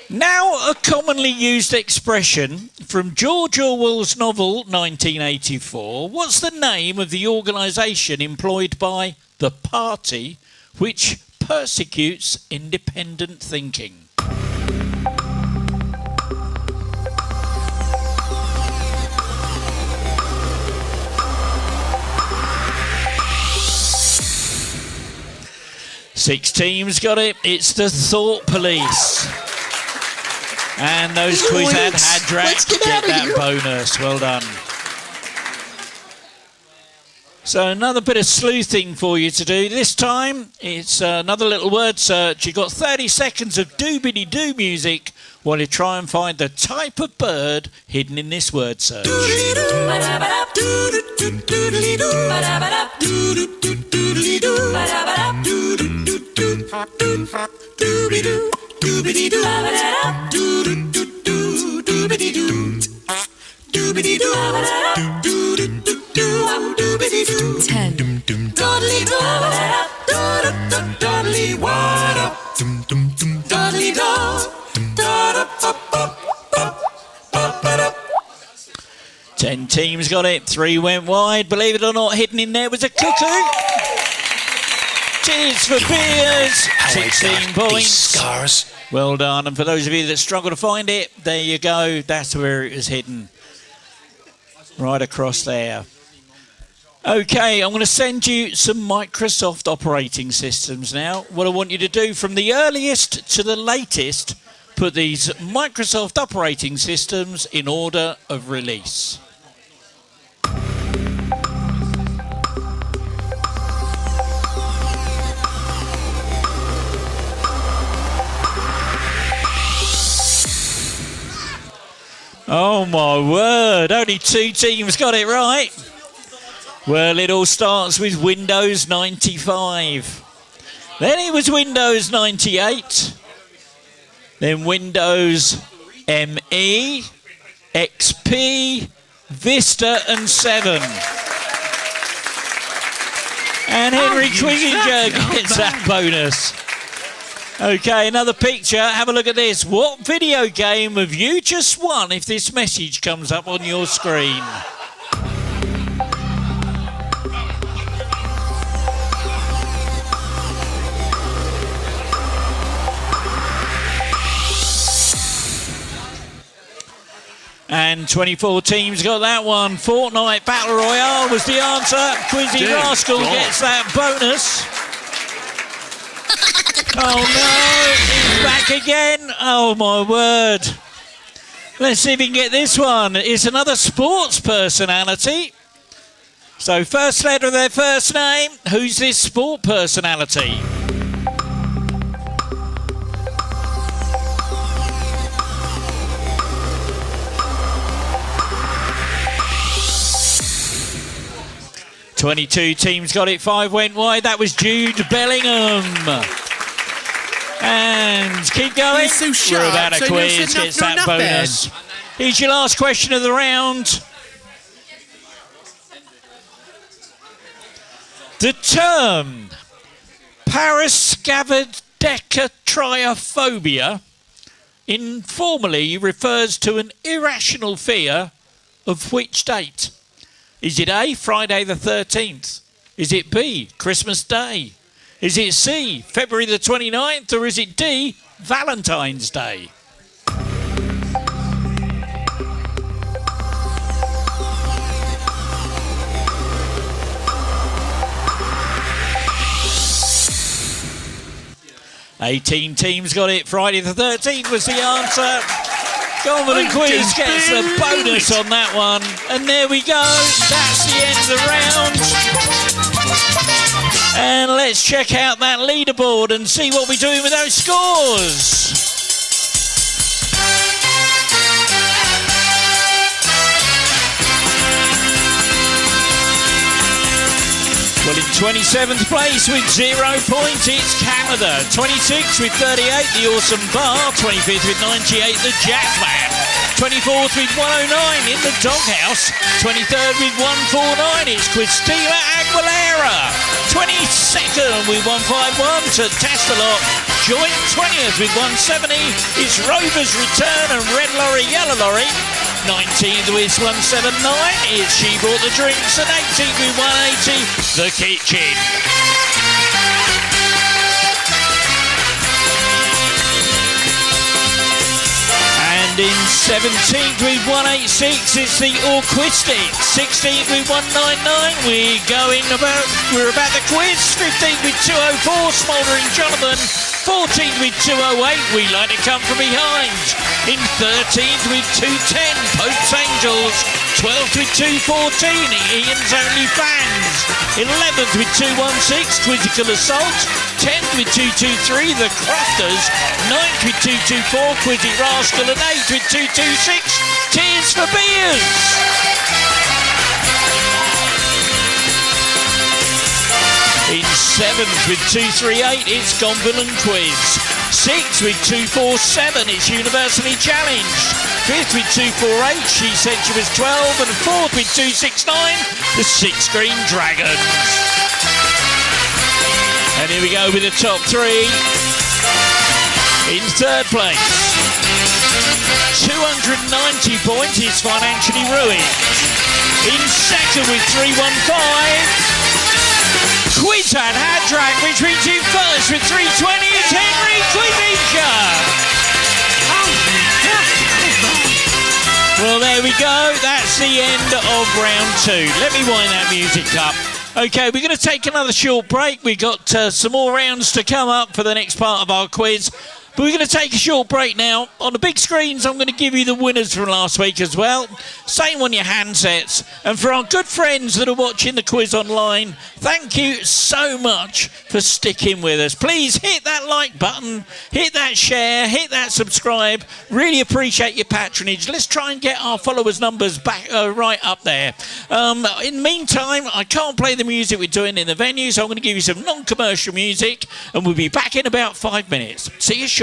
Now a commonly used expression from George Orwell's novel 1984. What's the name of the organisation employed by the party which persecutes independent thinking? Six teams got it. It's the Thought Police. And those Quizad Hadrak get that bonus. Well done. So another bit of sleuthing for you to do. This time it's another little word search. You've got 30 seconds of doobity-doo music while you try and find the type of bird hidden in this word search. 10 teams got it, 3 went wide. Believe it or not, hidden in there was a cuckoo. Cheers for beers. 16 points. Scars. Well done. And for those of you that struggle to find it, there you go. That's where it is hidden. Right across there. Okay, I'm going to send you some Microsoft operating systems now. What I want you to do from the earliest to the latest, put these Microsoft operating systems in order of release. Oh my word, only 2 teams got it right. Well, it all starts with Windows 95. Then it was Windows 98. Then Windows ME, XP, Vista and 7. And Henry Quigginger gets that bonus. Okay, another picture. Have a look at this. What video game have you just won if this message comes up on your screen? And 24 teams got that one. Fortnite Battle Royale was the answer. Quizzy Rascal gets that bonus. Oh no, he's back again. Oh my word. Let's see if we can get this one. It's another sports personality. So first letter of their first name. Who's this sport personality? .22 teams got it, 5 went wide. That was Jude Bellingham. And keep going. You're so sharp, We're about a so quiz, you're gets not that bonus. Here's your last question of the round. The term parascavidecatriophobia informally refers to an irrational fear of which date? Is it A, Friday the 13th? Is it B, Christmas Day? Is it C, February the 29th? Or is it D, Valentine's Day? $18 teams got it. Friday the 13th was the answer. Confident Quiz gets a bonus on that one. And there we go. That's the end of the round. And let's check out that leaderboard and see what we're doing with those scores. Well, in 27th place with 0 points, it's Canada. 26th with 38, the Awesome Bar. 25th with 98, the Jackman. 24th with 109 in the Doghouse. 23rd with 149, it's Christina Aguilera. 22nd with 151 to Testalot. Joint 20th with 170, it's Rover's Return and Red Lorry, Yellow Lorry. 19th with 179, it's She Brought the Drinks, and 18th with 180, The Kitchen. And in 17th with 186, it's the Orquistic. 16th with 199, we're about the quiz. 15th with 204, Smouldering Jonathan. 14th with 208, we like to come from behind. In 13th with 210, Pope's Angels. 12th with 214, Ian's Only Fans. 11th with 216, Quizzical Assault. 10th with 223, The Crofters. 9th with 224, Quizzy Rascal. And 8th with 226, Tears for Beers. In 7th with 238, it's Gonville and Quiz. 6th with 247, it's Universally Challenged. 5th with 248, She Said She Was 12. And 4th with 269, the Six Green Dragons. And here we go with the top 3. In 3rd place, 290 points, it's Financially Ruined. In 2nd with 315, Quiz Hat Drag, which reads in first with 320, it's Henry Quizinja. Well, there we go. That's the end of round 2. Let me wind that music up. Okay, we're going to take another short break. We've got some more rounds to come up for the next part of our quiz. But we're going to take a short break now. On the big screens, I'm going to give you the winners from last week as well. Same on your handsets. And for our good friends that are watching the quiz online, thank you so much for sticking with us. Please hit that like button, hit that share, hit that subscribe. Really appreciate your patronage. Let's try and get our followers' numbers back right up there. In the meantime, I can't play the music we're doing in the venue, so I'm going to give you some non-commercial music, and we'll be back in about 5 minutes. See you shortly.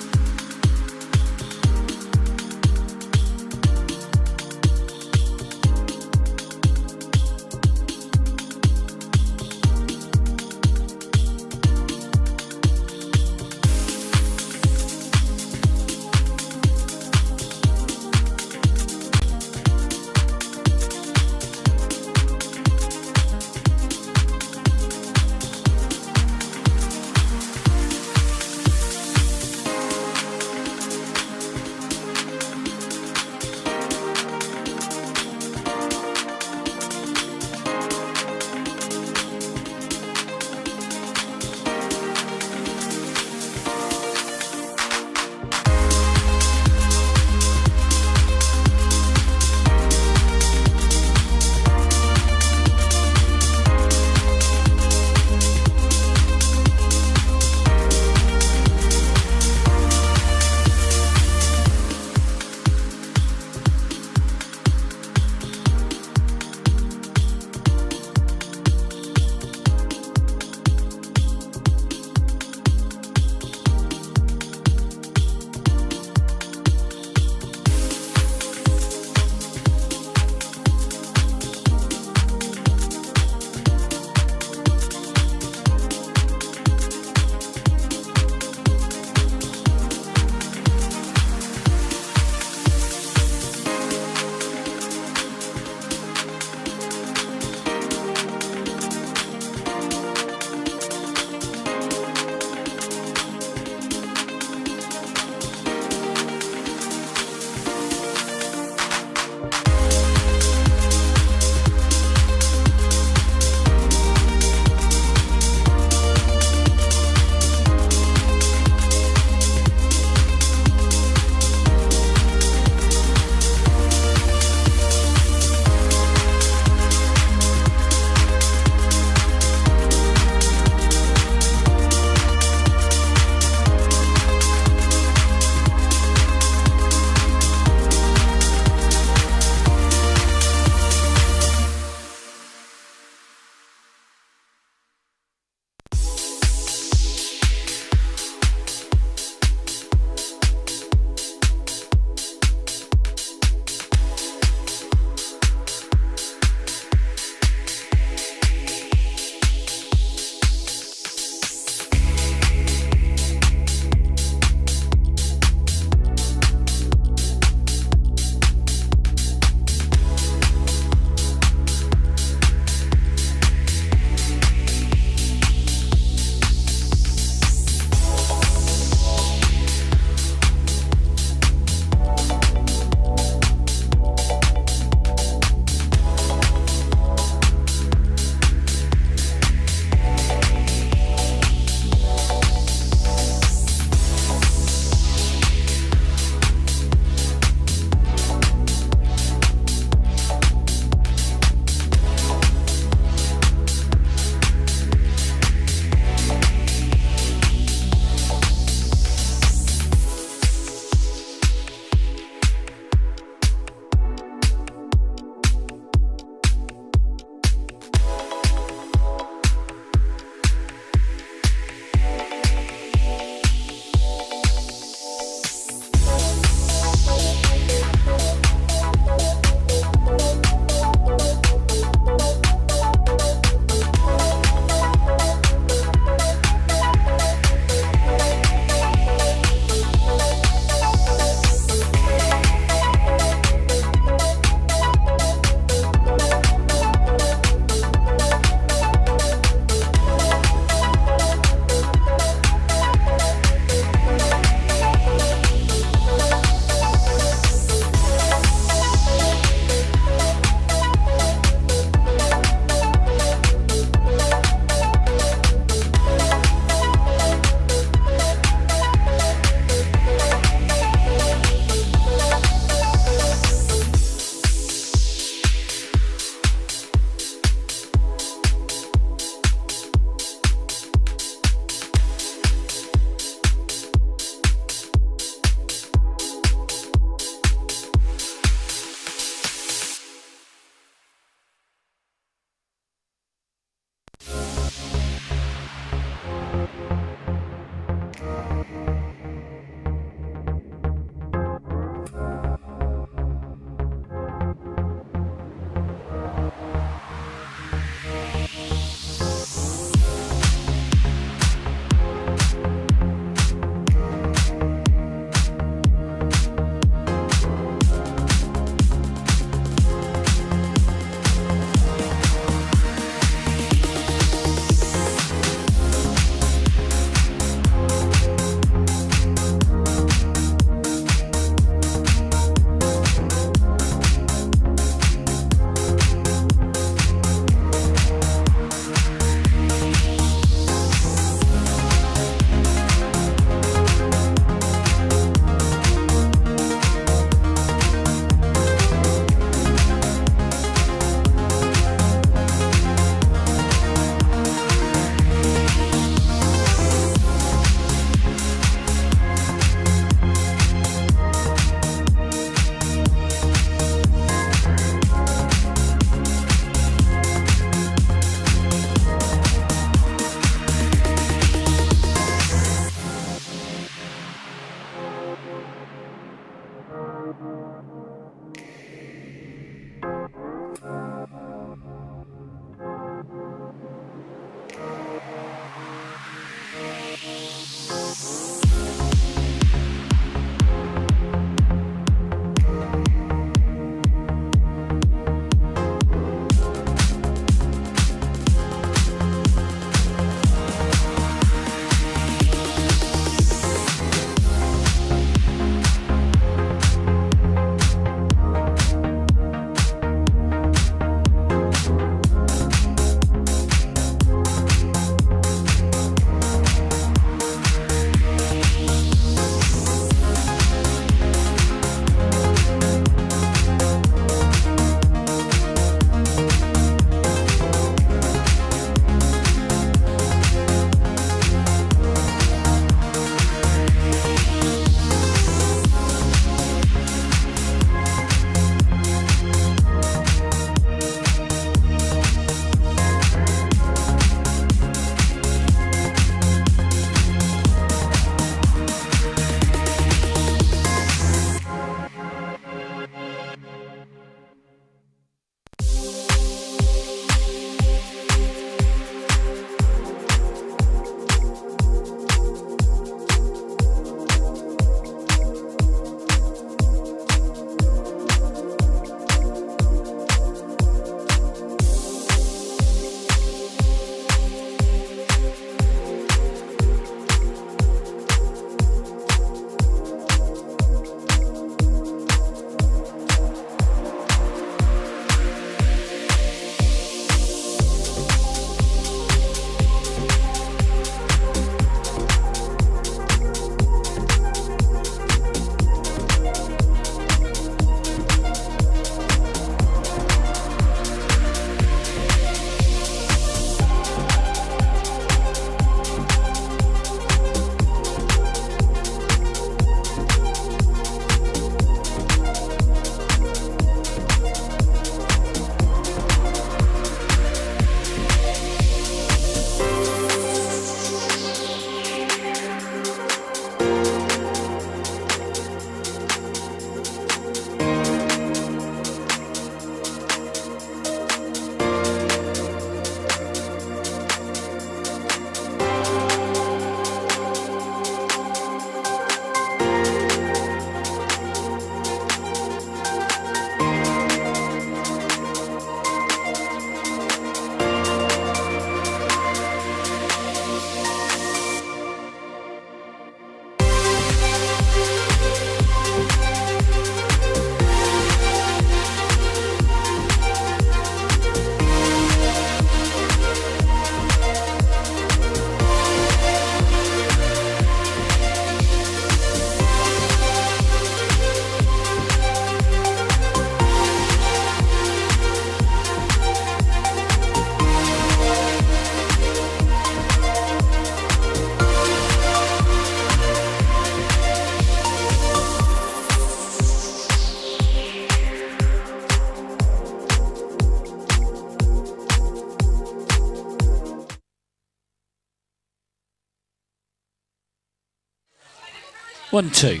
1, 2.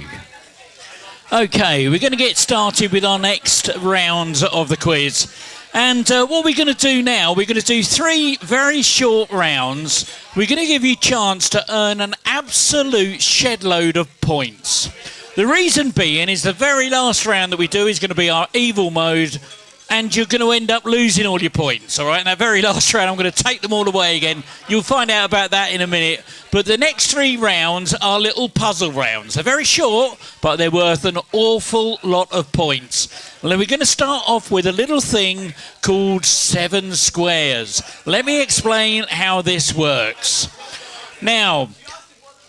Okay, we're going to get started with our next round of the quiz. And what we're going to do now, we're going to do 3 very short rounds. We're going to give you a chance to earn an absolute shed load of points. The reason being is the very last round that we do is going to be our evil mode, and you're going to end up losing all your points, all right? In that very last round, I'm going to take them all away again. You'll find out about that in a minute. But the next 3 rounds are little puzzle rounds. They're very short, but they're worth an awful lot of points. Well, we're going to start off with a little thing called 7 squares. Let me explain how this works. Now,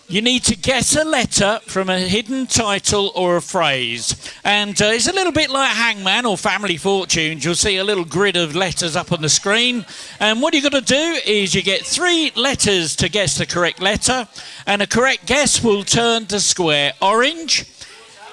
you need to guess a letter from a hidden title or a phrase. And it's a little bit like Hangman or Family Fortunes. You'll see a little grid of letters up on the screen. And what you've got to do is you get 3 letters to guess the correct letter. And a correct guess will turn to square orange.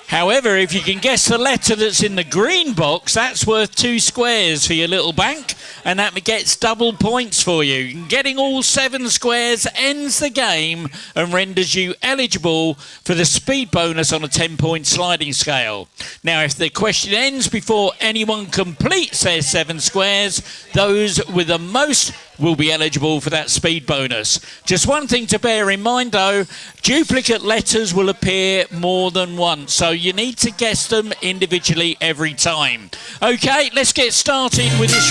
However, if you can guess the letter that's in the green box, that's worth 2 squares for your little bank, and that gets double points for you. Getting all 7 squares ends the game and renders you eligible for the speed bonus on a 10-point sliding scale. Now, if the question ends before anyone completes their 7 squares, those with the most will be eligible for that speed bonus. Just one thing to bear in mind though, duplicate letters will appear more than once, so you need to guess them individually every time. Okay, let's get started with this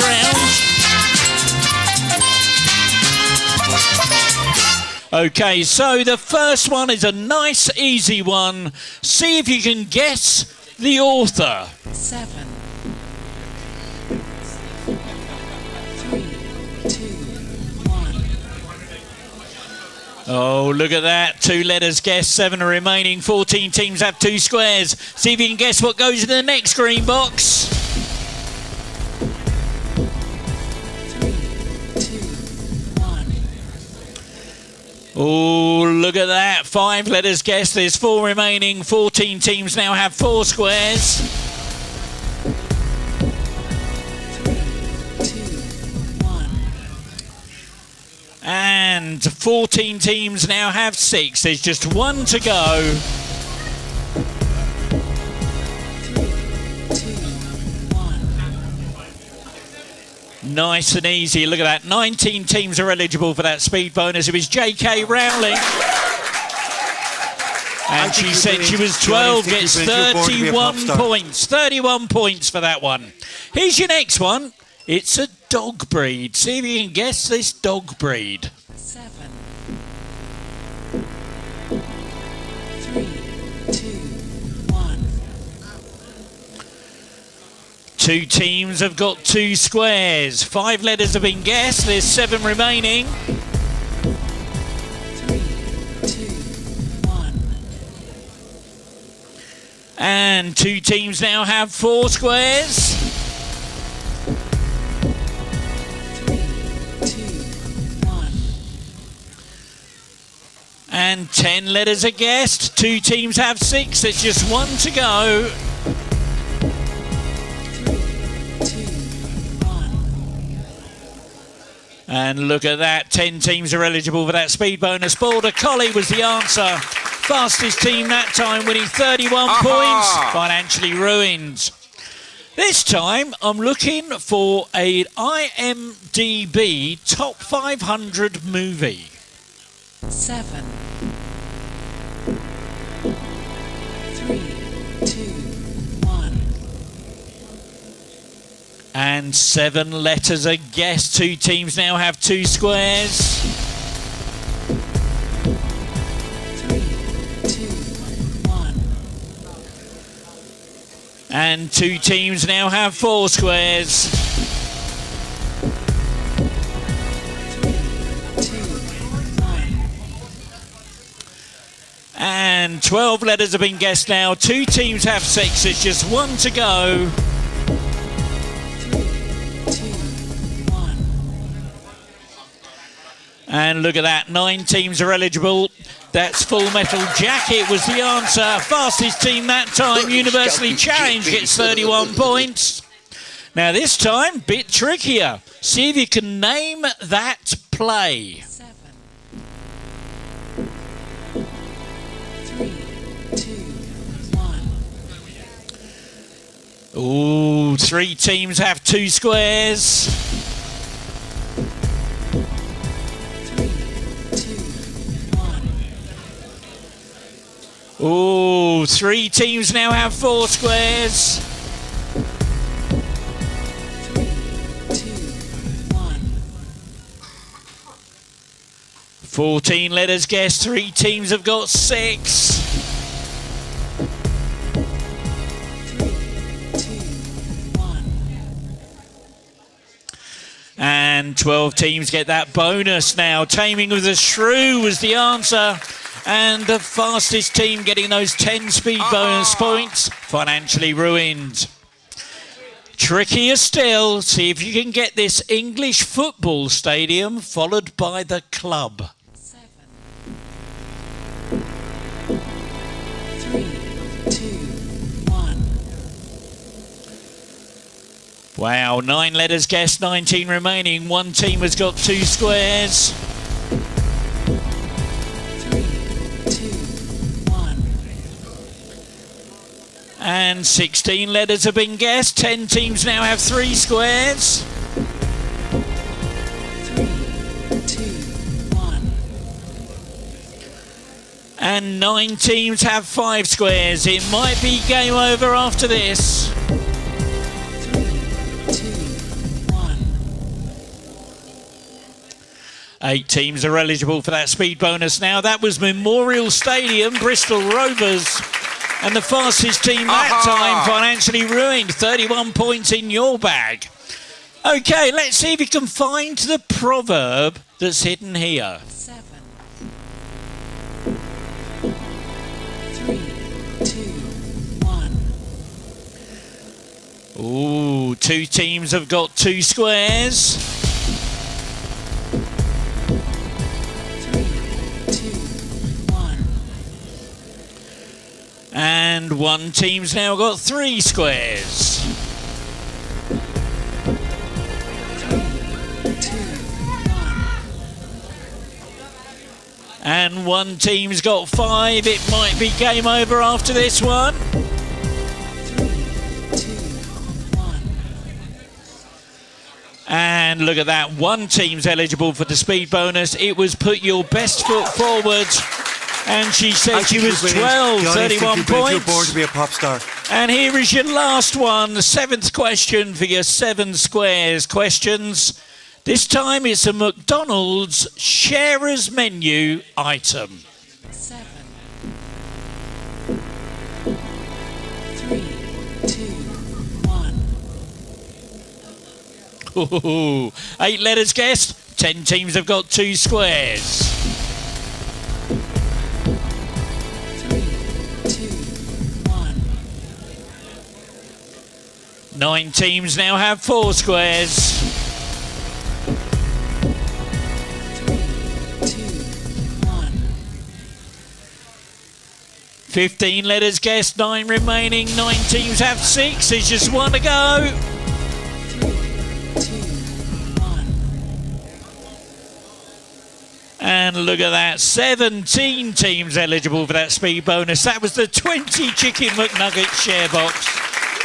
round. Okay, so the first one is a nice easy one. See if you can guess the author. 7, 3, 2, 1. Oh, look at that. 2 letters guessed, 7 are remaining. 14 teams have 2 squares. See if you can guess what goes in the next green box. 3, 2, 1. Oh, look at that. 5 letters guessed. There's 4 remaining. 14 teams now have 4 squares. 3, 2, 1. And 14 teams now have 6. There's just 1 to go. 3, 2, 1. Nice and easy. Look at that. 19 teams are eligible for that speed bonus. It was J.K. Rowling. And she said she was 12, gets 31 points. 31 points for that one. Here's your next one. It's a dog breed. See if you can guess this dog breed. 7, 3, 2, 1. 2 teams have got 2 squares. 5 letters have been guessed. There's 7 remaining. 3, 2, 1. And 2 teams now have 4 squares. 3, 2, 1. And 10 letters are guessed. 2 teams have 6. There's just 1 to go. 3, 2, 1. And look at that. 10 teams are eligible for that speed bonus. Border Collie was the answer. Fastest team that time, winning 31 points. Financially ruined. This time, I'm looking for an IMDb top 500 movie. 7, 3, 2, 1. And 7 letters are guessed. 2 teams now have 2 squares. 3, 2, 1. And 2 teams now have 4 squares. 3, 2, 1. And 12 letters have been guessed now. 2 teams have 6. There's just 1 to go. 3, 2, 1. And look at that. 9 teams are eligible. That's Full Metal Jacket was the answer. Fastest team that time, Universally Challenged, gets 31 points. Now this time, bit trickier. See if you can name that play. 7, 3, 2, Ooh, 3 teams have 2 squares. 3, 2, 1. Ooh, 3 teams now have 4 squares. 3, 2, 1. 14 letters guessed. 3 teams have got 6. 3, 2, 1. And 12 teams get that bonus now. Taming of the Shrew was the answer. And the fastest team getting those 10 speed bonus points, financially ruined. Trickier still, see if you can get this English football stadium followed by the club. 7, 3, 2, 1. Wow, 9 letters guessed, 19 remaining. 1 team has got 2 squares. 3, 2, 1. And 16 letters have been guessed. 10 teams now have 3 squares. 3, 2, 1. And 9 teams have 5 squares. It might be game over after this. 3, 2, 1. 8 teams are eligible for that speed bonus now. That was Memorial Stadium, Bristol Rovers. And the fastest team that time financially ruined. 31 points in your bag. Okay, let's see if you can find the proverb that's hidden here. 7, 3, 2, 1. Ooh, 2 teams have got 2 squares. 3, 2, 1. And 1 team's now got 3 squares. 3, 2, 1. And 1 team's got 5. It might be game over after this one. 3, 2, 1. And look at that. 1 team's eligible for the speed bonus. It was put your best foot forward. And she said she was 12, 31 You're born points. to be a pop star. And here is your last one, the 7th question for your 7 squares questions. This time it's a McDonald's sharers menu item. 7, 3, 2, 1. Ooh, 8 letters guessed, 10 teams have got 2 squares. 3, 2, 1. 9 teams now have 4 squares. 3, 2, 1. 15 letters guessed, 9 remaining. 9 teams have 6. There's just 1 to go. 3, 2, 1. And look at that, 17 teams eligible for that speed bonus. That was the 20 Chicken McNugget share box.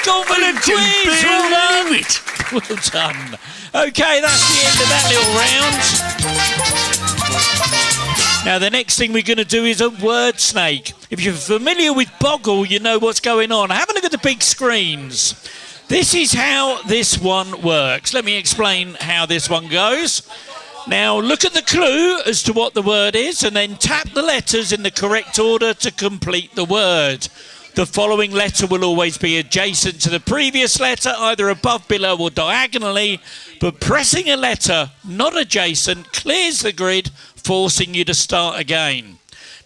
Gone for the quiz, well done. Well done. Okay, that's the end of that little round. Now the next thing we're going to do is a word snake. If you're familiar with Boggle, you know what's going on. Have a look at the big screens. This is how this one works. Let me explain how this one goes. Now look at the clue as to what the word is and then tap the letters in the correct order to complete the word. The following letter will always be adjacent to the previous letter, either above, below or diagonally, but pressing a letter not adjacent clears the grid, forcing you to start again.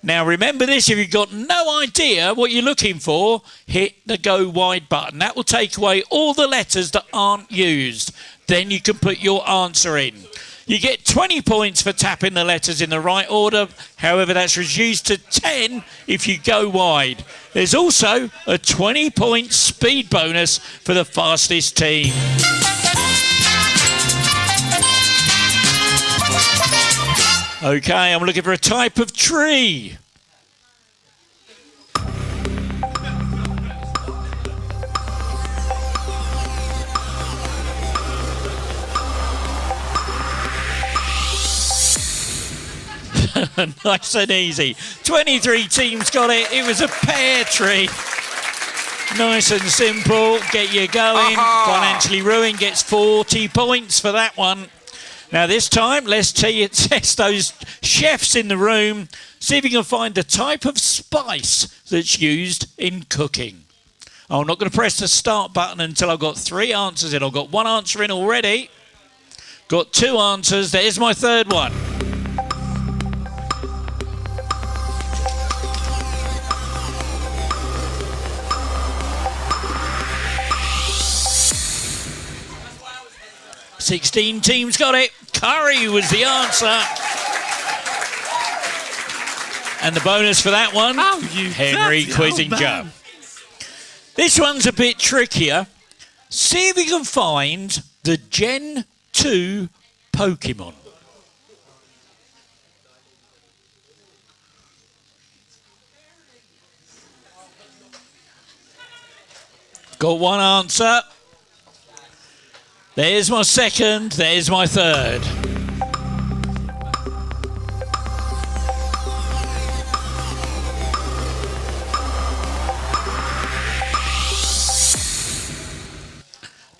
Now remember this, if you've got no idea what you're looking for, hit the go wide button. That will take away all the letters that aren't used. Then you can put your answer in. You get 20 points for tapping the letters in the right order. However, that's reduced to 10 if you go wide. There's also a 20-point speed bonus for the fastest team. Okay, I'm looking for a type of tree. Nice and easy. 23 teams got it. It was a pear tree. Nice and simple. Get you going. Financially Ruined gets 40 points for that one. Now this time, let's test those chefs in the room. See if you can find the type of spice that's used in cooking. I'm not going to press the start button until I've got 3 answers in. I've got 1 answer in already. Got 2 answers. There's my third one. "16 teams got it. Curry was the answer. And the bonus for that one, Henry Quizinger. This one's a bit trickier. See if you can find the Gen 2 Pokemon. Got 1 answer. There's my second, there's my third.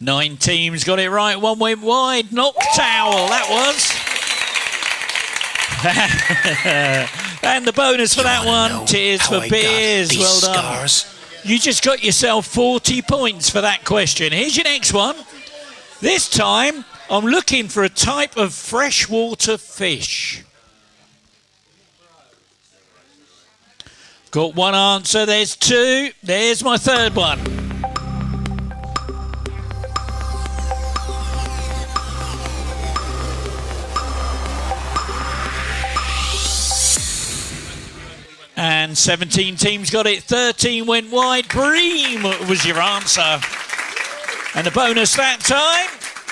Nine teams got it right, 1 went wide. Noctowl, that was. And the bonus for that one, Tears for Beers, well done. You just got yourself 40 points for that question. Here's your next one. This time, I'm looking for a type of freshwater fish. Got 1 answer, there's 2. There's my third one. And 17 teams got it, 13 went wide. Bream was your answer. And the bonus that time,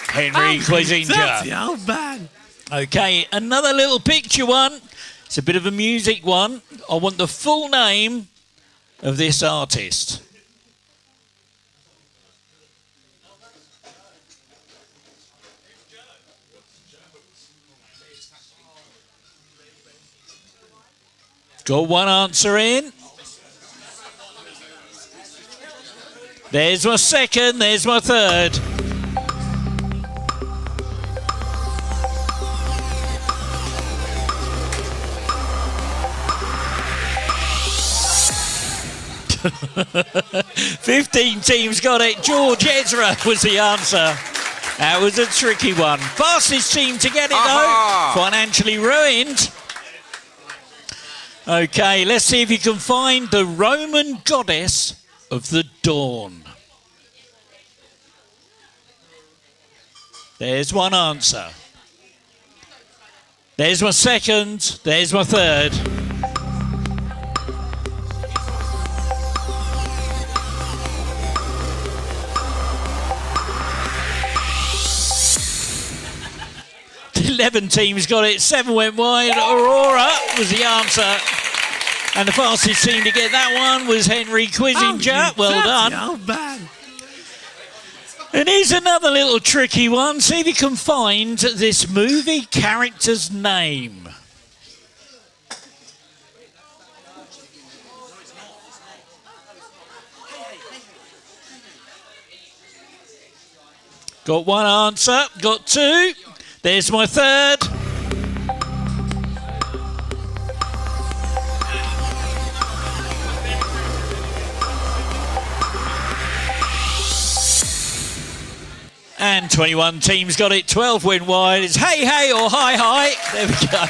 Henry Quizinger. Okay, another little picture one. It's a bit of a music one. I want the full name of this artist. Got 1 answer in. There's my second, there's my third. "15 teams got it. George Ezra was the answer. That was a tricky one. Fastest team to get it though, Financially Ruined. Okay, let's see if you can find the Roman goddess of the dawn. There's 1 answer. There's my second, there's my third. "11 teams got it, 7 went wide. Aurora was the answer. And the fastest team to get that one was Henry Quizinger. Well done. And here's another little tricky one. See if you can find this movie character's name. Got 1 answer, got 2. There's my third. And 21 teams got it, 12 went wide. It's hey, hey, or hi, hi. There we go.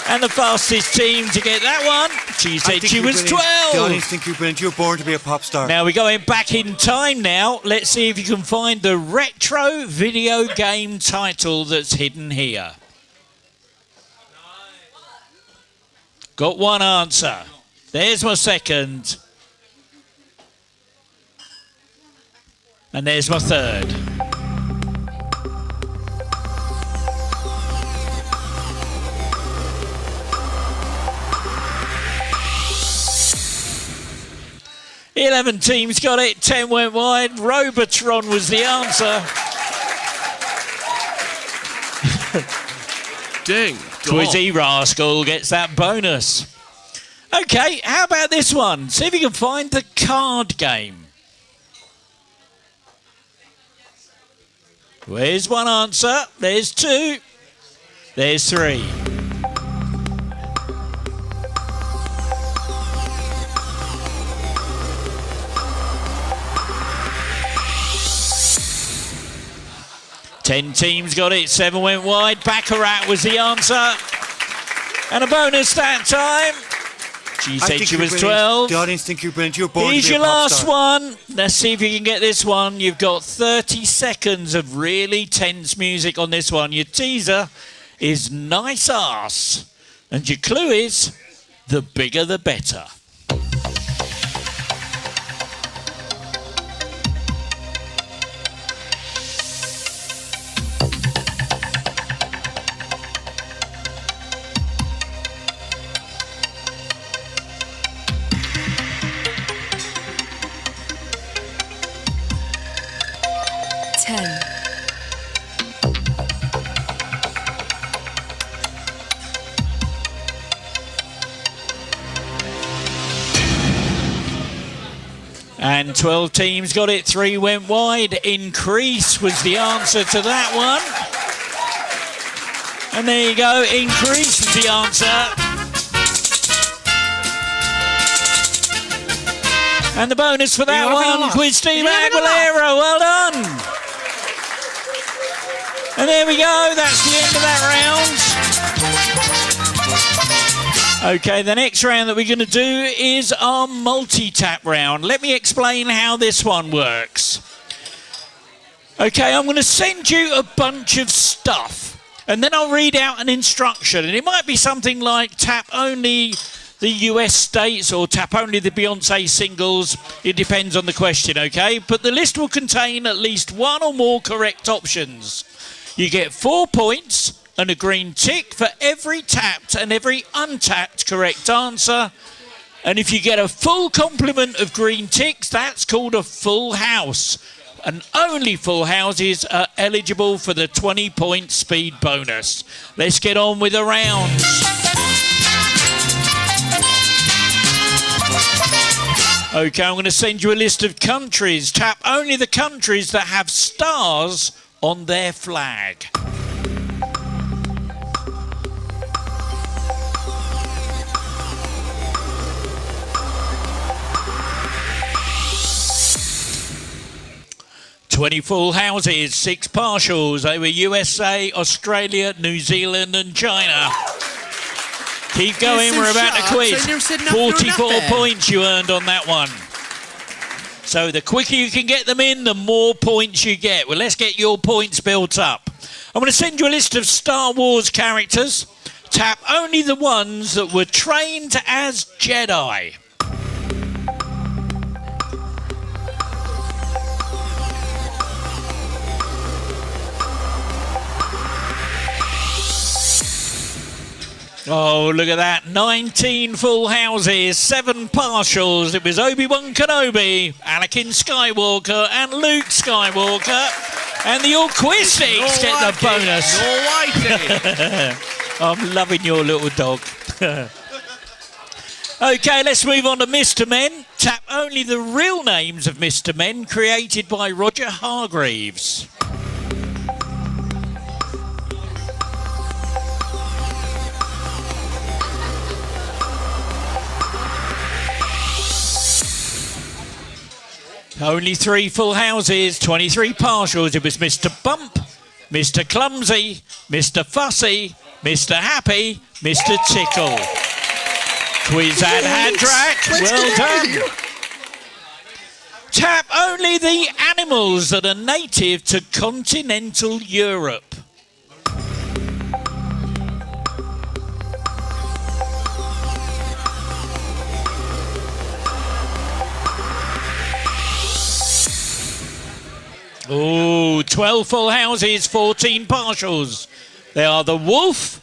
And the fastest team to get that one, she said she was 12. Johnny, think you're brilliant. You're born to be a pop star. Now we're going back in time now. Let's see if you can find the retro video game title that's hidden here. Got 1 answer. There's my second. And there's my third. "11 teams got it, 10 went wide. Robotron was the answer. Ding. Quizzy Rascal gets that bonus. Okay, how about this one? See if you can find the card game. There's one answer. There's two. There's three. Ten teams got it. 7 went wide. Baccarat was the answer. And a bonus that time. She said she was 12. The audience think you're brilliant. You're born Here's to be your a pop last star. one. Let's see if you can get this one. You've got 30 seconds of really tense music on this one. Your teaser is nice ass. And your clue is the bigger the better. And 12 teams got it. 3 went wide. Increase was the answer to that one. And there you go. Increase is the answer. And the bonus for that one, Quiz Team Aguilera. Well done. And there we go. That's the end of that round. Okay, the next round that we're going to do is our multi-tap round. Let me explain how this one works. Okay, I'm going to send you a bunch of stuff, and then I'll read out an instruction. And it might be something like tap only the US states or tap only the Beyonce singles. It depends on the question, okay? But the list will contain at least one or more correct options. You get 4 points and a green tick for every tapped and every untapped correct answer. And if you get a full complement of green ticks, that's called a full house. And only full houses are eligible for the 20-point speed bonus. Let's get on with the rounds. Okay, I'm going to send you a list of countries. Tap only the countries that have stars on their flag. "20 full houses, 6 partials. They were USA, Australia, New Zealand and China." Keep going, we're about to quiz. 44 points you earned on that one. So the quicker you can get them in, the more points you get. Well, let's get your points built up. I'm going to send you a list of Star Wars characters. Tap only the ones that were trained as Jedi. Oh, look at that. 19 full houses, 7 partials. It was Obi-Wan Kenobi, Anakin Skywalker, and Luke Skywalker. And the Orquistics get the bonus. I'm loving your little dog. Okay, let's move on to Mr. Men. Tap only the real names of Mr. Men created by Roger Hargreaves. Only 3 full houses, 23 partials. It was Mr. Bump, Mr. Clumsy, Mr. Fussy, Mr. Happy, Mr. Tickle. Quiz and Hadrack, well done. Tap only the animals that are native to continental Europe. Oh, 12 full houses, 14 partials. They are the wolf,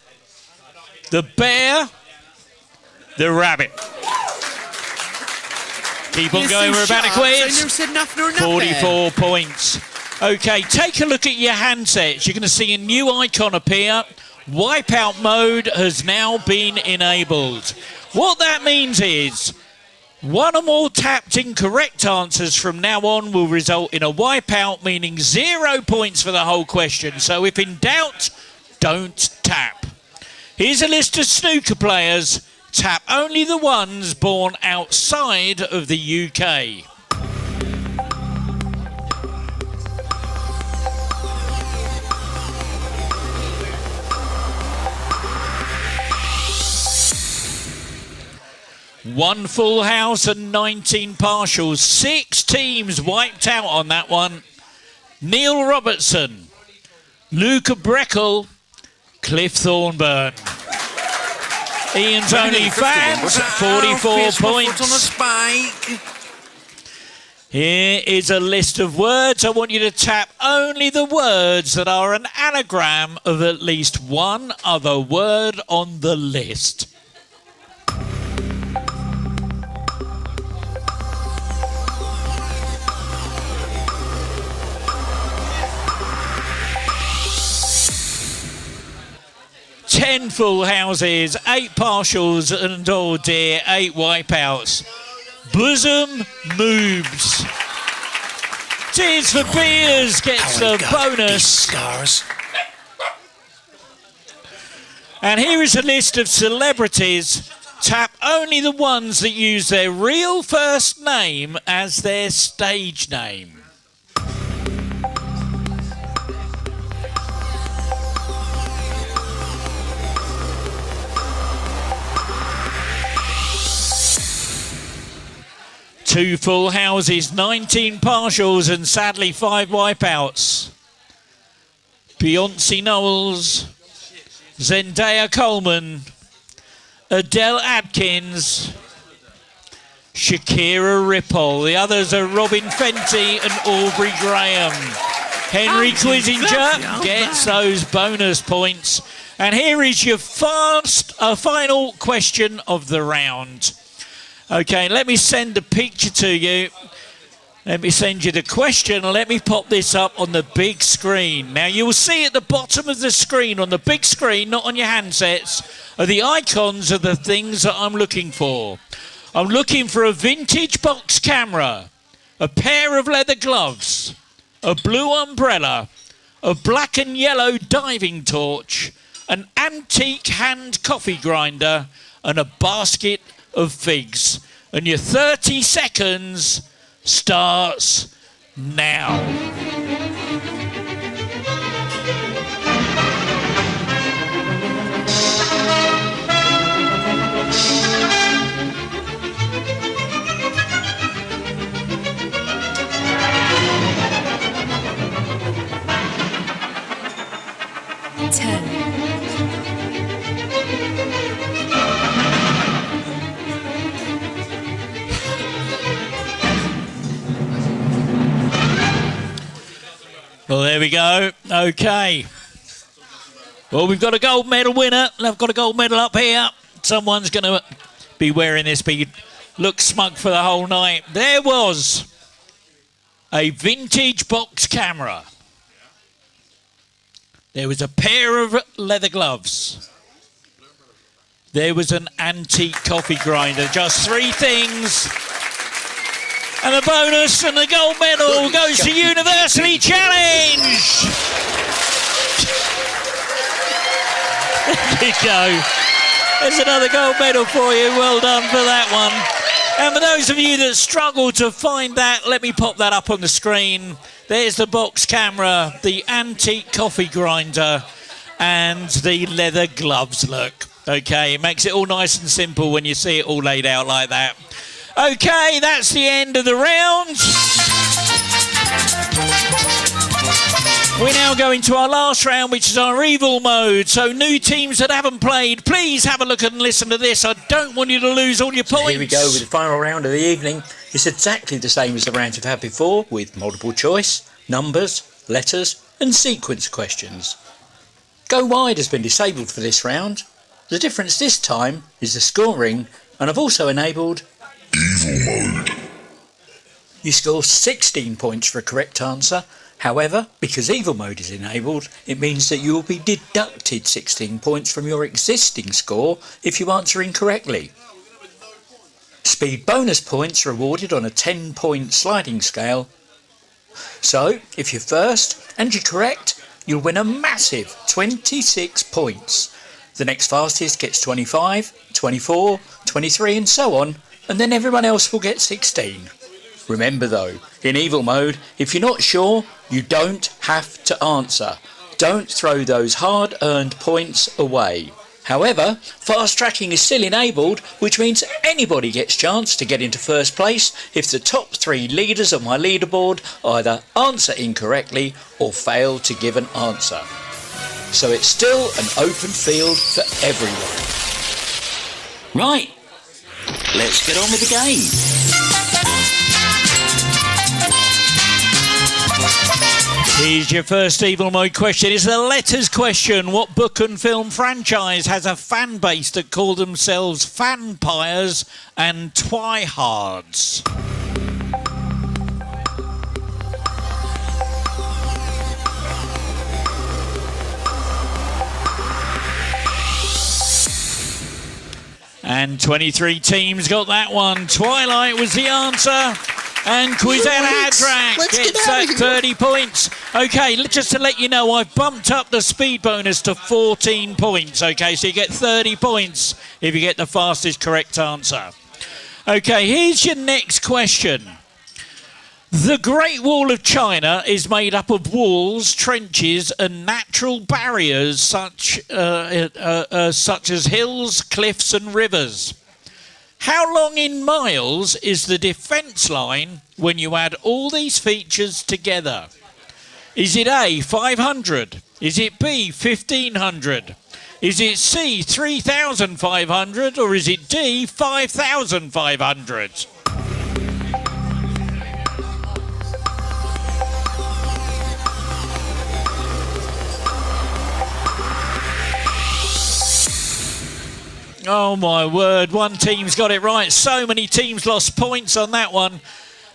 the bear, the rabbit. Keep on going, we're about to quiz. 44 points. Okay, take a look at your handsets. You're going to see a new icon appear. Wipeout mode has now been enabled. What that means is one or more tapped incorrect answers from now on will result in a wipeout, meaning 0 points for the whole question. So if in doubt, don't tap. Here's a list of snooker players. Tap only the ones born outside of the UK. One full house and 19 partials. 6 teams wiped out on that one. Neil Robertson, Luca Breckel, Cliff Thornburn. Ian's only fans, 44 points. On a spike. Here is a list of words. I want you to tap only the words that are an anagram of at least one other word on the list. Ten full houses, 8 partials, and oh dear, 8 wipeouts. Bosom moves. Tears for Beers gets the bonus. Stars. And here is a list of celebrities. Tap only the ones that use their real first name as their stage name. Two full houses, 19 partials, and sadly 5 wipeouts. Beyonce Knowles, Zendaya Coleman, Adele Adkins, Shakira Ripple. The others are Robin Fenty and Aubrey Graham. Henry Quizinger gets those bonus points. And here is your final question of the round. Okay, let me send a picture to you. Let me send you the question. Let me pop this up on the big screen. Now, you will see at the bottom of the screen, on the big screen, not on your handsets, are the icons of the things that I'm looking for. I'm looking for a vintage box camera, a pair of leather gloves, a blue umbrella, a black and yellow diving torch, an antique hand coffee grinder, and a basket of figs. And your 30 seconds starts now. Well, there we go. Okay. Well, we've got a gold medal winner. I've got a gold medal up here. Someone's going to be wearing this, but look smug for the whole night. There was a vintage box camera. There was a pair of leather gloves. There was an antique coffee grinder. Just 3 things. And the bonus and the gold medal goes to University Challenge. There you go. There's another gold medal for you. Well done for that one. And for those of you that struggle to find that, let me pop that up on the screen. There's the box camera, the antique coffee grinder, and the leather gloves look. Okay, it makes it all nice and simple when you see it all laid out like that. Okay, that's the end of the round. We're now going to our last round, which is our evil mode. So new teams that haven't played, please have a look and listen to this. I don't want you to lose all your points. Here we go with the final round of the evening. It's exactly the same as the rounds we've had before, with multiple choice, numbers, letters and sequence questions. Go wide has been disabled for this round. The difference this time is the scoring, and I've also enabled Evil Mode. You score 16 points for a correct answer However, because evil mode is enabled, it means that you will be deducted 16 points from your existing score if you answer incorrectly. Speed bonus points are awarded on a 10-point sliding scale. So, if you're first and you're correct, you'll win a massive 26 points. The next fastest gets 25, 24, 23 and so on, and then everyone else will get 16. Remember though, in evil mode, if you're not sure, you don't have to answer. Don't throw those hard-earned points away. However, fast tracking is still enabled, which means anybody gets a chance to get into first place if the top 3 leaders on my leaderboard either answer incorrectly or fail to give an answer. So it's still an open field for everyone. Right, let's get on with the game. Here's your first evil mode question. It's a letters question. What book and film franchise has a fan base that call themselves Fanpires and Twihards? And 23 teams got that one. Twilight was the answer. And Quizette Hadrak gets that 30 points. Okay, just to let you know, I've bumped up the speed bonus to 14 points. Okay, so you get 30 points if you get the fastest correct answer. Okay, here's your next question. The Great Wall of China is made up of walls, trenches and natural barriers such as hills, cliffs and rivers. How long in miles is the defence line when you add all these features together? Is it A, 500? Is it B, 1500? Is it C, 3,500? Or is it D, 5,500? Oh my word, one team's got it right. So many teams lost points on that one.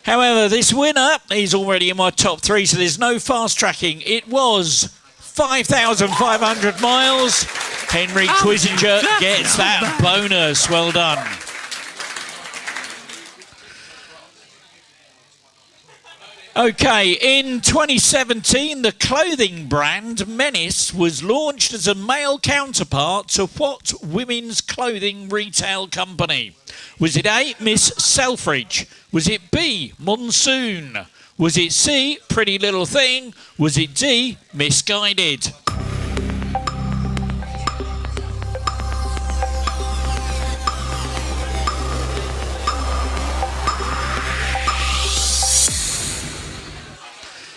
However, this winner is already in my top 3, so there's no fast tracking. It was 5,500 miles. Henry Quizinger gets that bonus. Well done. Okay, in 2017, the clothing brand Menace was launched as a male counterpart to what women's clothing retail company? Was it A, Miss Selfridge? Was it B, Monsoon? Was it C, Pretty Little Thing? Was it D, Misguided?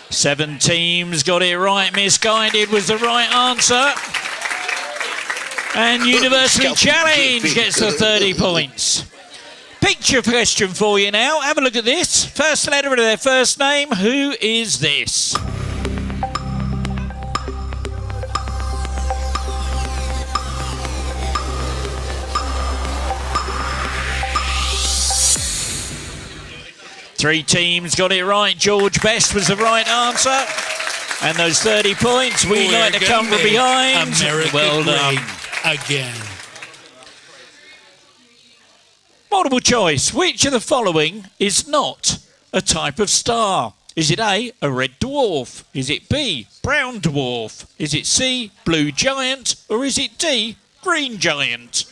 Seven teams got it right. Misguided was the right answer. And University Challenge gets the 30 points. Picture question for you now. Have a look at this. First letter of their first name. Who is this? Three teams got it right. George Best was the right answer. And those 30 points, we like to come from behind. America well done. Again. Multiple choice. Which of the following is not a type of star? Is it A, a red dwarf? Is it B, brown dwarf? Is it C, blue giant? Or is it D, green giant?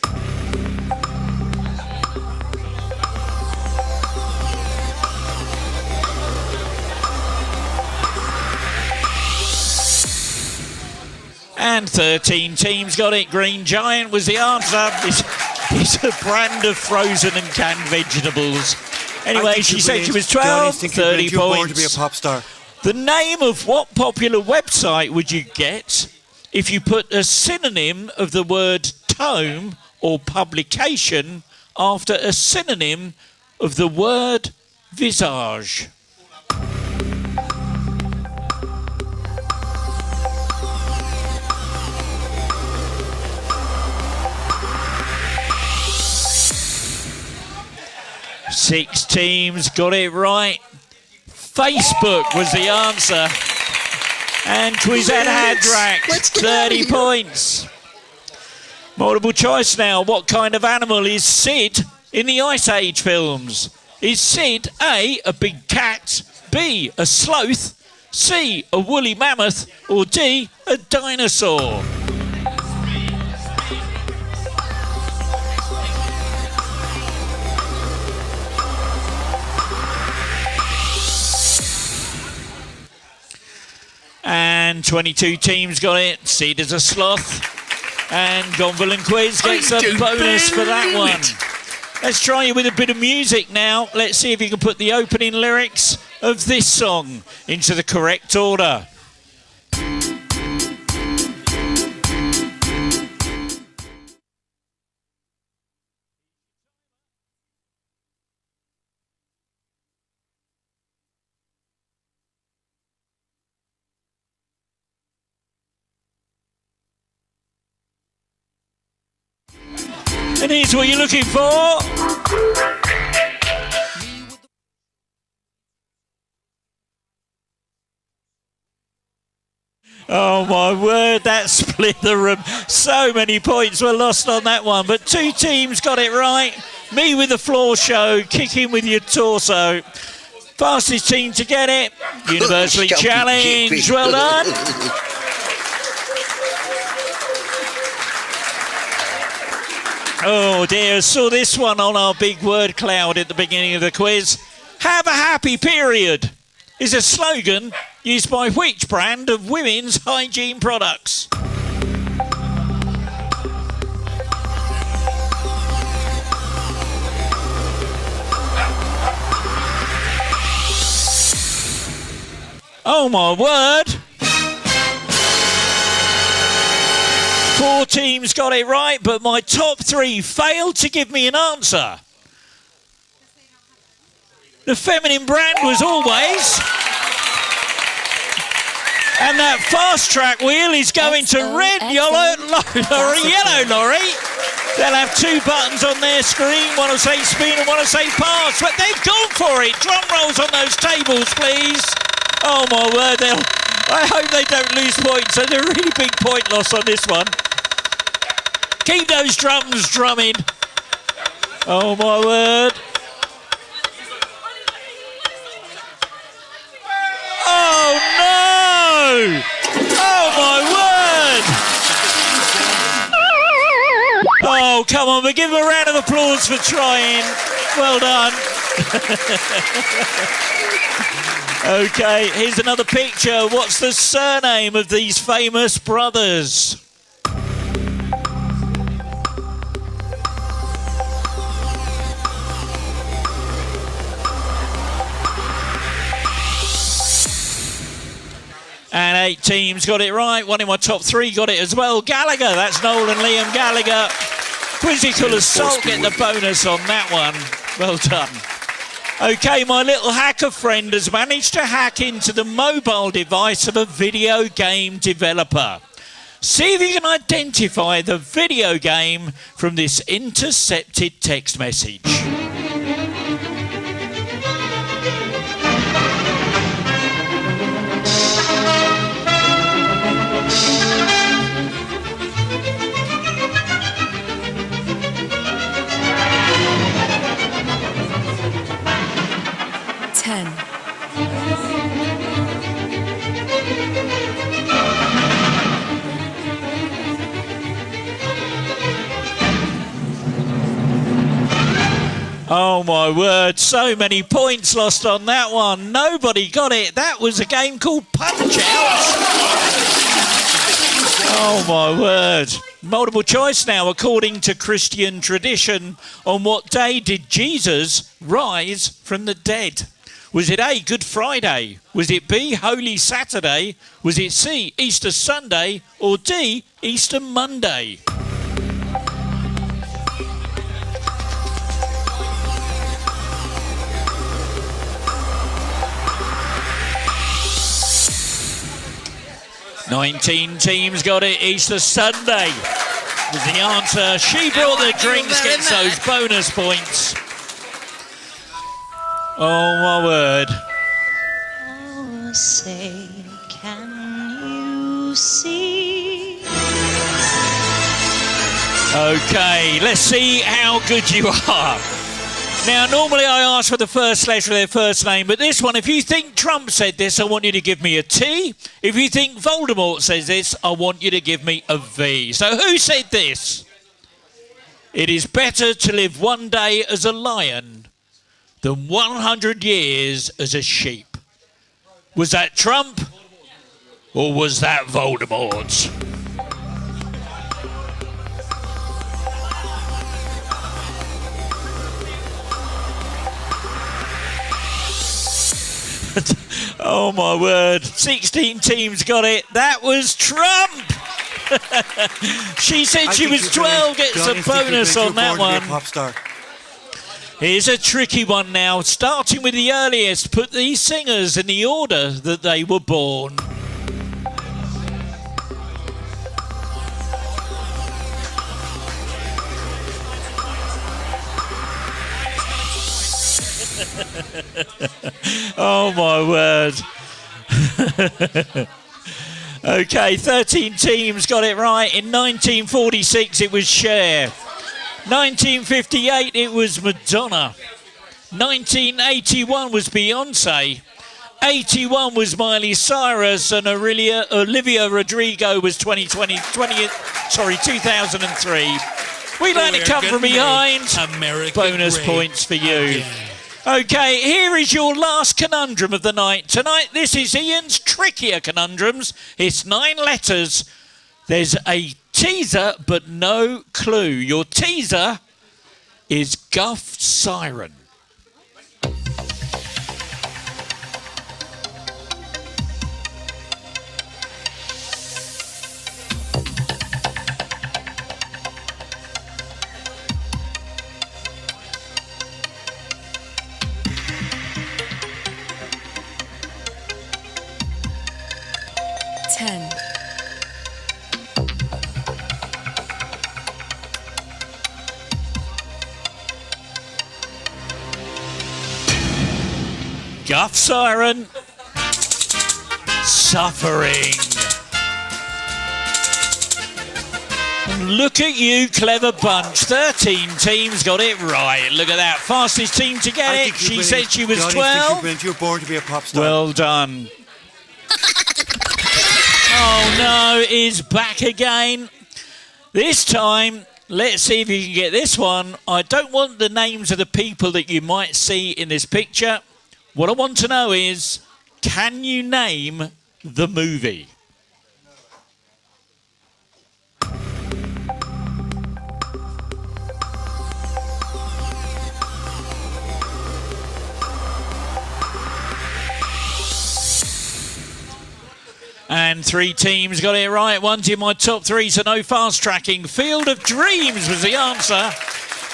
And 13 teams got it. Green Giant was the answer. It's a brand of frozen and canned vegetables. Anyway, she said she was 12, 30 points. To be a pop star. The name of what popular website would you get if you put a synonym of the word tome or publication after a synonym of the word visage? Six teams got it right. Facebook was the answer. And Quizette Hadrack, Let's get 30 out of here. points. Multiple choice now. What kind of animal is Sid in the Ice Age films? Is Sid A, a big cat, B, a sloth, C, a woolly mammoth, or D, a dinosaur? And 22 teams got it. Sid is a sloth. And Gonville and Quiz gets a bonus for that one. Let's try you with a bit of music now. Let's see if you can put the opening lyrics of this song into the correct order. And here's what you're looking for. Oh my word, that split the room. So many points were lost on that one, but two teams got it right. Me with the floor show, kicking with your torso. Fastest team to get it, universally challenged. Well done. Oh dear, saw this one on our big word cloud at the beginning of the quiz. Have a happy period is a slogan used by which brand of women's hygiene products? Oh my word. 4 teams got it right, but my top 3 failed to give me an answer. The feminine brand was Always. And that fast track wheel is going to red, yellow lorry. They'll have 2 buttons on their screen. One will say spin and one will say pass. But they've gone for it. Drum rolls on those tables, please. Oh my word, I hope they don't lose points. There's a really big point loss on this one. Keep those drums drumming. Oh my word. Oh no! Oh my word! Oh come on, but give them a round of applause for trying. Well done. Okay, here's another picture. What's the surname of these famous brothers? And 8 teams got it right. One in my top 3 got it as well. Gallagher, that's Noel and Liam Gallagher. Quizzical Assault get the bonus on that one. Well done. Okay, my little hacker friend has managed to hack into the mobile device of a video game developer. See if you can identify the video game from this intercepted text message. Oh my word, so many points lost on that one. Nobody got it. That was a game called Punch Out. Oh my word. Multiple choice now. According to Christian tradition, on what day did Jesus rise from the dead? Was it A, Good Friday? Was it B, Holy Saturday? Was it C, Easter Sunday? Or D, Easter Monday? "19 teams got it. Easter Sunday was the answer. She brought the drinks, gets those bonus points. Oh my word. Oh, say, can Okay, let's see how good you are. Now, normally I ask for the first letter of their first name, but this one, if you think Trump said this, I want you to give me a T. If you think Voldemort says this, I want you to give me a V. So who said this? It is better to live one day as a lion than 100 years as a sheep. Was that Trump or was that Voldemort? Oh my word, 16 teams got it. That was Trump. She said she was 12, gets a bonus on that one. Here's a tricky one now, starting with the earliest. Put these singers in the order that they were born. Oh my word. Okay, 13 teams got it right. In 1946 it was Cher. 1958 it was Madonna. 1981 was Beyonce. 81 was Miley Cyrus, and Olivia Rodrigo was 2003. We learned to come from behind. Bonus points for you. Okay, here is your last conundrum of the night. Tonight, this is Ian's trickier conundrums. It's 9 letters. There's a teaser, but no clue. Your teaser is Guff Siren. Guff Siren. Suffering. And look at you, clever bunch. 13 teams got it right. Look at that. Fastest team to get it. She said she was 12. You're born to be a pop star. Well done. Oh no, is back again. This time, let's see if you can get this one. I don't want the names of the people that you might see in this picture. What I want to know is, can you name the movie? And 3 teams got it right. One's in my top 3, so no fast tracking. Field of Dreams was the answer.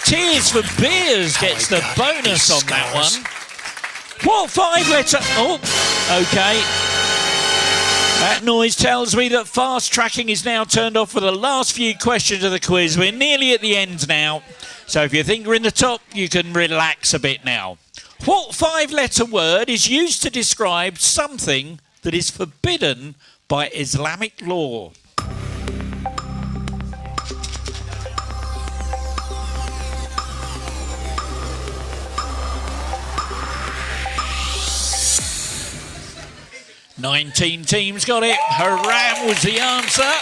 Tears for Beers gets the bonus on that one. What 5-letter? Oh, okay. That noise tells me that fast tracking is now turned off for the last few questions of the quiz. We're nearly at the end now. So if you think we're in the top, you can relax a bit now. What 5-letter word is used to describe something that is forbidden by Islamic law? "19 teams got it. Haram was the answer.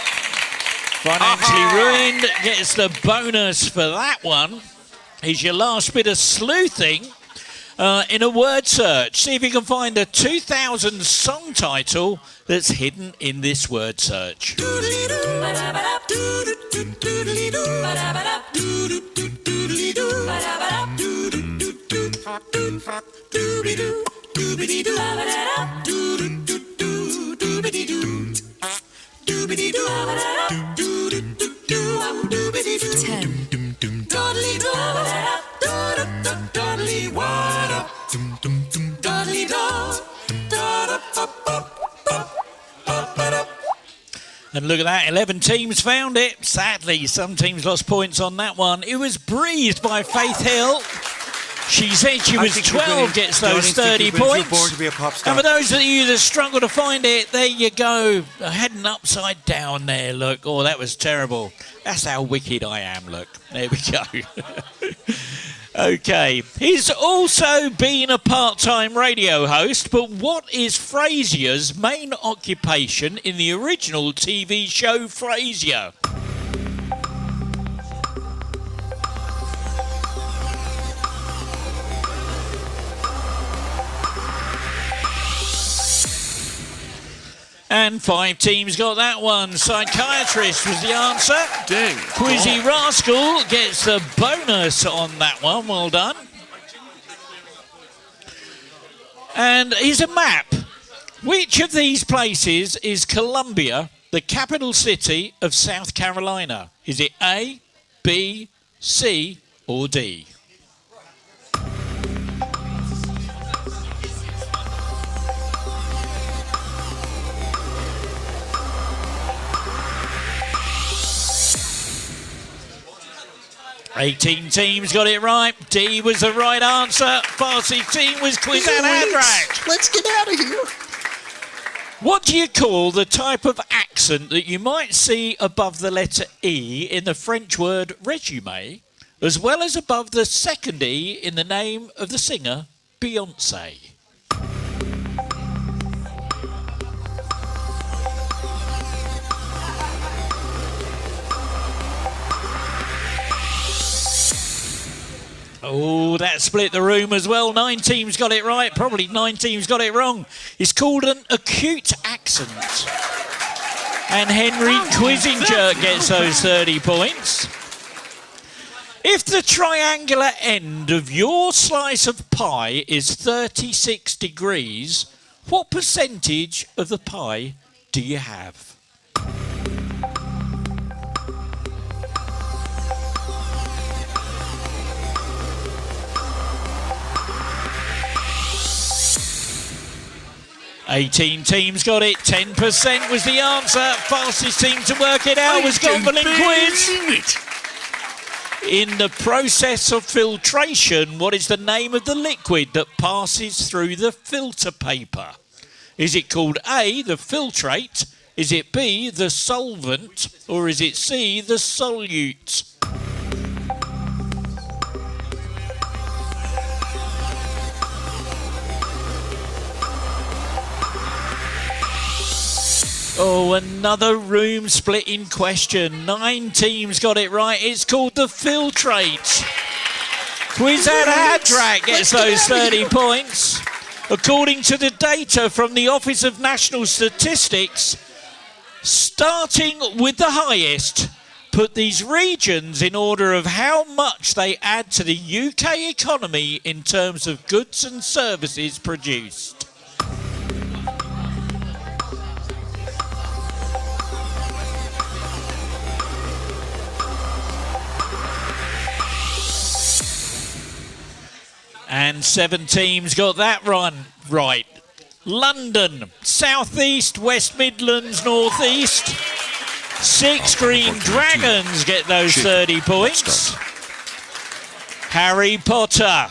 Financially ruined gets the bonus for that one. Here's your last bit of sleuthing in a word search. See if you can find a 2000 song title that's hidden in this word search. And look at that, 11 teams found it. Sadly, some teams lost points on that one. It was Breathed by Faith Hill. She said she was 12, gets those 30 points. And for those of you that struggle to find it, there you go. Heading upside down there, look. Oh, that was terrible. That's how wicked I am, look. There we go. Okay. He's also been a part-time radio host, but what is Frasier's main occupation in the original TV show Frasier? And 5 teams got that one. Psychiatrist was the answer. Dang. Quizzy Rascal gets the bonus on that one. Well done. And here's a map. Which of these places is Columbia, the capital city of South Carolina? Is it A, B, C, or D? Eighteen teams got it right. D was the right answer. Farsi team was Quizan Adrak. Let's get out of here. What do you call the type of accent that you might see above the letter E in the French word resume, as well as above the second E in the name of the singer Beyoncé? Oh, that split the room as well. 9 teams got it right. Probably 9 teams got it wrong. It's called an acute accent. And Henry Quizinger gets those 30 points. If the triangular end of your slice of pie is 36 degrees, what percentage of the pie do you have? Eighteen teams got it. 10% was the answer. Fastest team to work it out was Gomberlin Quiz. In the process of filtration, what is the name of the liquid that passes through the filter paper? Is it called A, the filtrate? Is it B, the solvent? Or is it C, the solute? Oh, another room-splitting question. 9 teams got it right. It's called the filtrate. Quizad Hadrak gets those 30 points. According to the data from the Office of National Statistics, starting with the highest, put these regions in order of how much they add to the UK economy in terms of goods and services produced. And 7 teams got that one right. London, South East, West Midlands, North East. 6 Green Dragons get those 30 points. Harry Potter.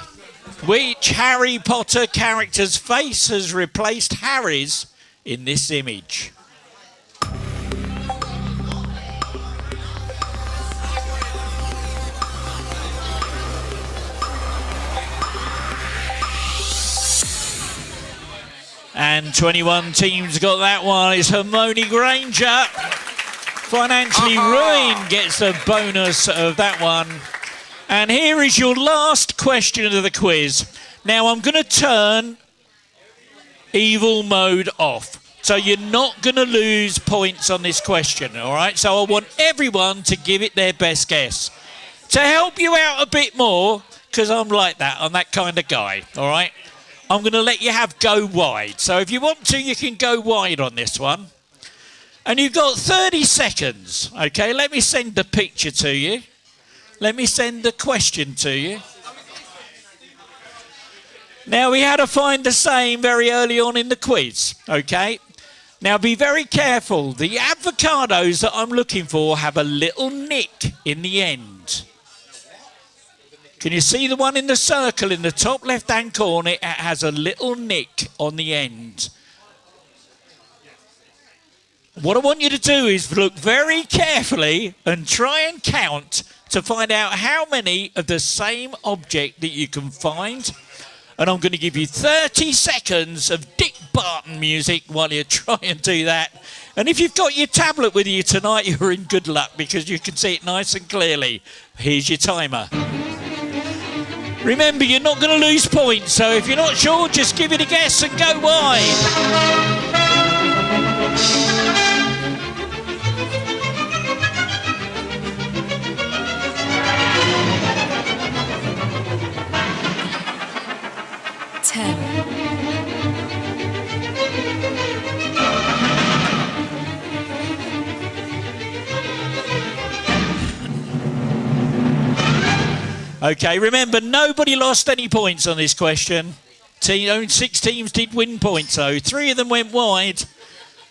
Which Harry Potter character's face has replaced Harry's in this image? And 21 teams got that one. It's Hermione Granger. Financially ruined gets the bonus of that one. And here is your last question of the quiz. Now I'm going to turn evil mode off. So you're not going to lose points on this question, all right? So I want everyone to give it their best guess. To help you out a bit more, because I'm like that, I'm that kind of guy, all right? I'm going to let you have go wide. So if you want to, you can go wide on this one. And you've got 30 seconds, okay? Let me send the picture to you. Let me send the question to you. Now, we had to find the same very early on in the quiz, okay? Now, be very careful. The avocados that I'm looking for have a little nick in the end. Can you see the one in the circle in the top left-hand corner? It has a little nick on the end. What I want you to do is look very carefully and try and count to find out how many of the same object that you can find. And I'm going to give you 30 seconds of Dick Barton music while you try and do that. And if you've got your tablet with you tonight, you're in good luck because you can see it nice and clearly. Here's your timer. Remember, you're not going to lose points, so if you're not sure, just give it a guess and go wide. 10, 9. Okay, remember, nobody lost any points on this question. Only 6 teams did win points, though. 3 of them went wide.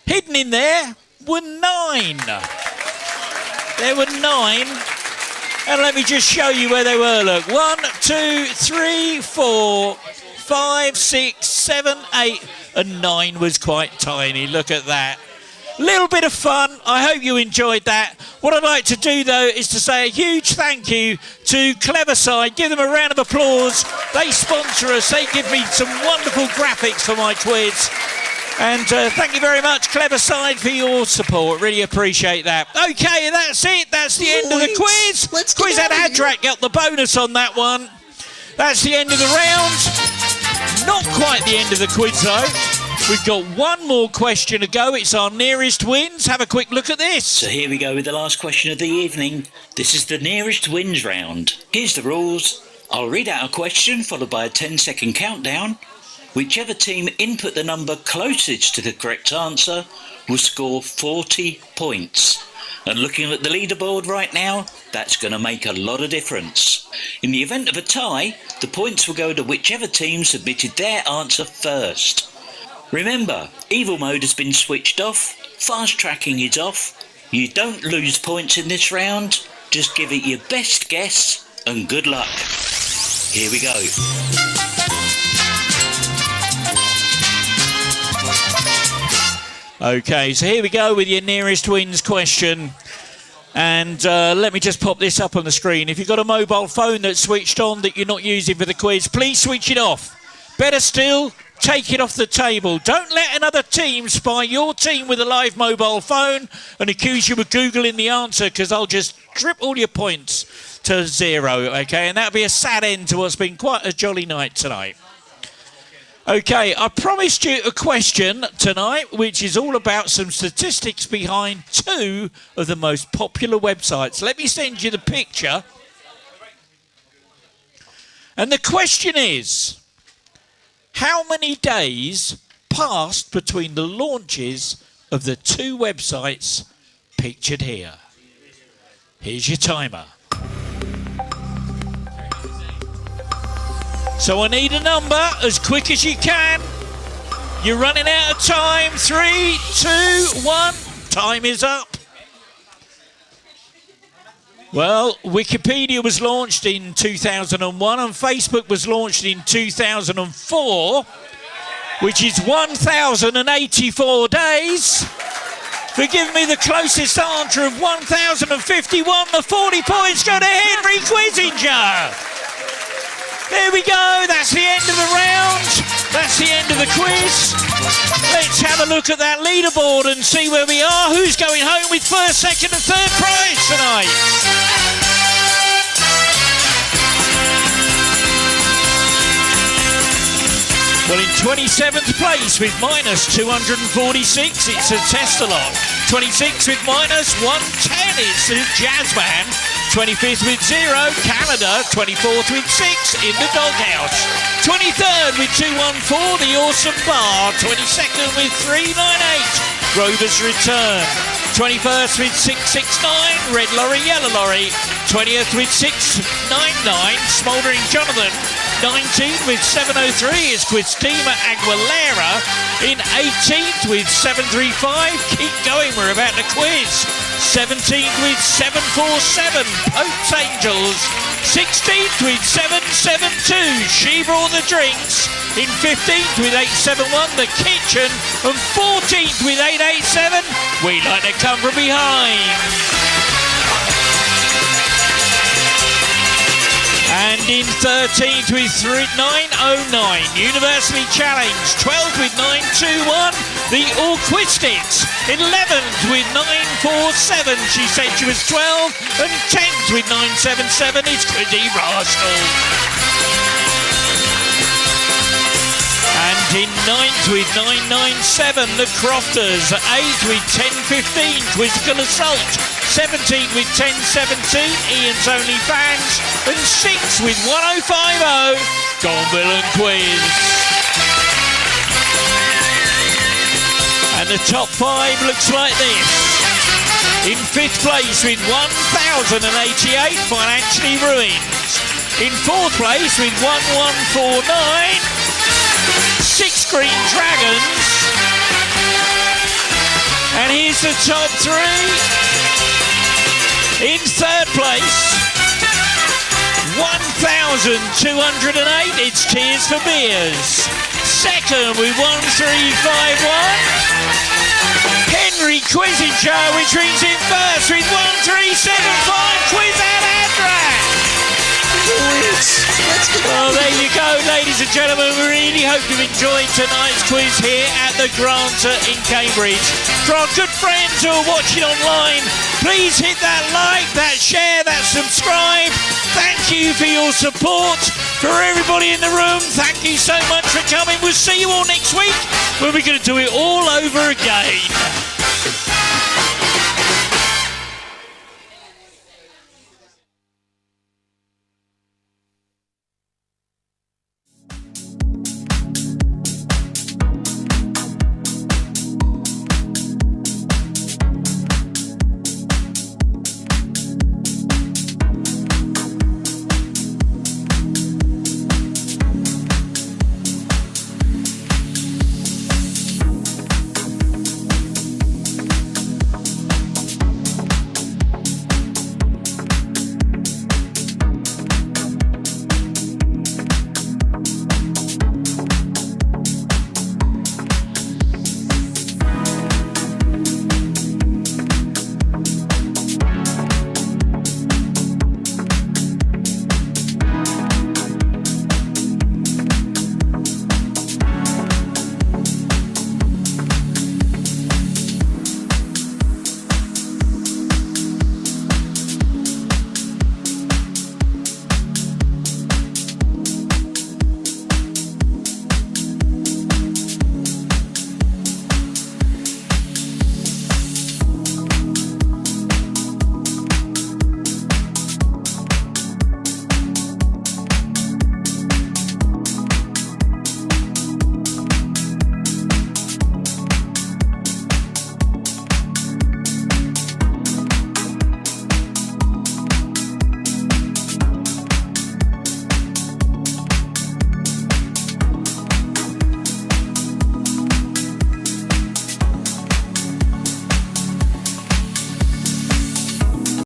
Hidden in there were 9. There were 9. And let me just show you where they were. Look, 1, 2, 3, 4, 5, 6, 7, 8, and 9 was quite tiny. Look at that. Little bit of fun. I hope you enjoyed that. What I'd like to do, though, is to say a huge thank you to Cleverside. Give them a round of applause. They sponsor us. They give me some wonderful graphics for my quiz. And thank you very much, Cleverside, for your support. Really appreciate that. Okay, that's it. That's the end of the quiz. Let's Quiz get at out of Hadrak got the bonus on that one. That's the end of the round. Not quite the end of the quiz, though. We've got one more question to go. It's our nearest wins. Have a quick look at this. So here we go with the last question of the evening. This is the nearest wins round. Here's the rules. I'll read out a question followed by a 10-second countdown. Whichever team input the number closest to the correct answer will score 40 points. And looking at the leaderboard right now, that's going to make a lot of difference. In the event of a tie, the points will go to whichever team submitted their answer first. Remember, evil mode has been switched off, fast tracking is off. You don't lose points in this round, just give it your best guess and good luck. Here we go. Okay, so here we go with your nearest wins question. And let me just pop this up on the screen. If you've got a mobile phone that's switched on that you're not using for the quiz, please switch it off. Better still, take it off the table. Don't let another team spy your team with a live mobile phone and accuse you of Googling the answer, because I'll just strip all your points to 0, okay? And that'll be a sad end to what's been quite a jolly night tonight. Okay, I promised you a question tonight, which is all about some statistics behind 2 of the most popular websites. Let me send you the picture. And the question is, how many days passed between the launches of the 2 websites pictured here? Here's your timer. So I need a number as quick as you can. You're running out of time. 3, 2, 1. Time is up. Well, Wikipedia was launched in 2001 and Facebook was launched in 2004, which is 1,084 days. For giving me the closest answer of 1,051, the 40 points go to Henry Quizinger. There we go, that's the end of the round, that's the end of the quiz. Let's have a look at that leaderboard and see where we are. Who's going home with first, second and third prize tonight? Well, in 27th place with minus 246, it's a Testalot. 26th with minus 110, it's a Jazzman. 25th with 0, Canada. 24th with 6, in the Doghouse. 23rd with 214, the Awesome Bar. 22nd with 398, Rover's Return. 21st with 669, Red Lorry, Yellow Lorry. 20th with 699, Smouldering Jonathan. 19th with 703 is Quistima Aguilera. In 18th with 735, keep going, we're about to quiz. 17th with 747, Pope's Angels. 16th with 772, she brought the drinks. In 15th with 871, the kitchen. And 14th with 887, we like to come from behind. And in 13th with 909, Universally Challenged. 12th with 921, the Orquistics. 11th with 947, she said she was 12. And 10th with 977 is Quizzy Rascal. And in 9th with 997, the Crofters. 8th with 1015, Quizzical Assault. 17th with 1017, Ian's Only Fans. And 6th with 1050, Gonville and Quiz. And the top 5 looks like this. In 5th place with 1088, Financially Ruined. In 4th place with 1149, 6 Green Dragons. And here's the top 3. In 3rd place, 1,208, it's Tears for Beers. 2nd with 1351, Henry Quizzing Show, which rings in 1st with 1375, Quiz and Andrak. Well, there you go, ladies and gentlemen. We really hope you've enjoyed tonight's quiz here at the Granta in Cambridge. For our good friends who are watching online, please hit that like, that share, that subscribe. Thank you for your support. For everybody in the room, thank you so much for coming. We'll see you all next week when we're going to do it all over again.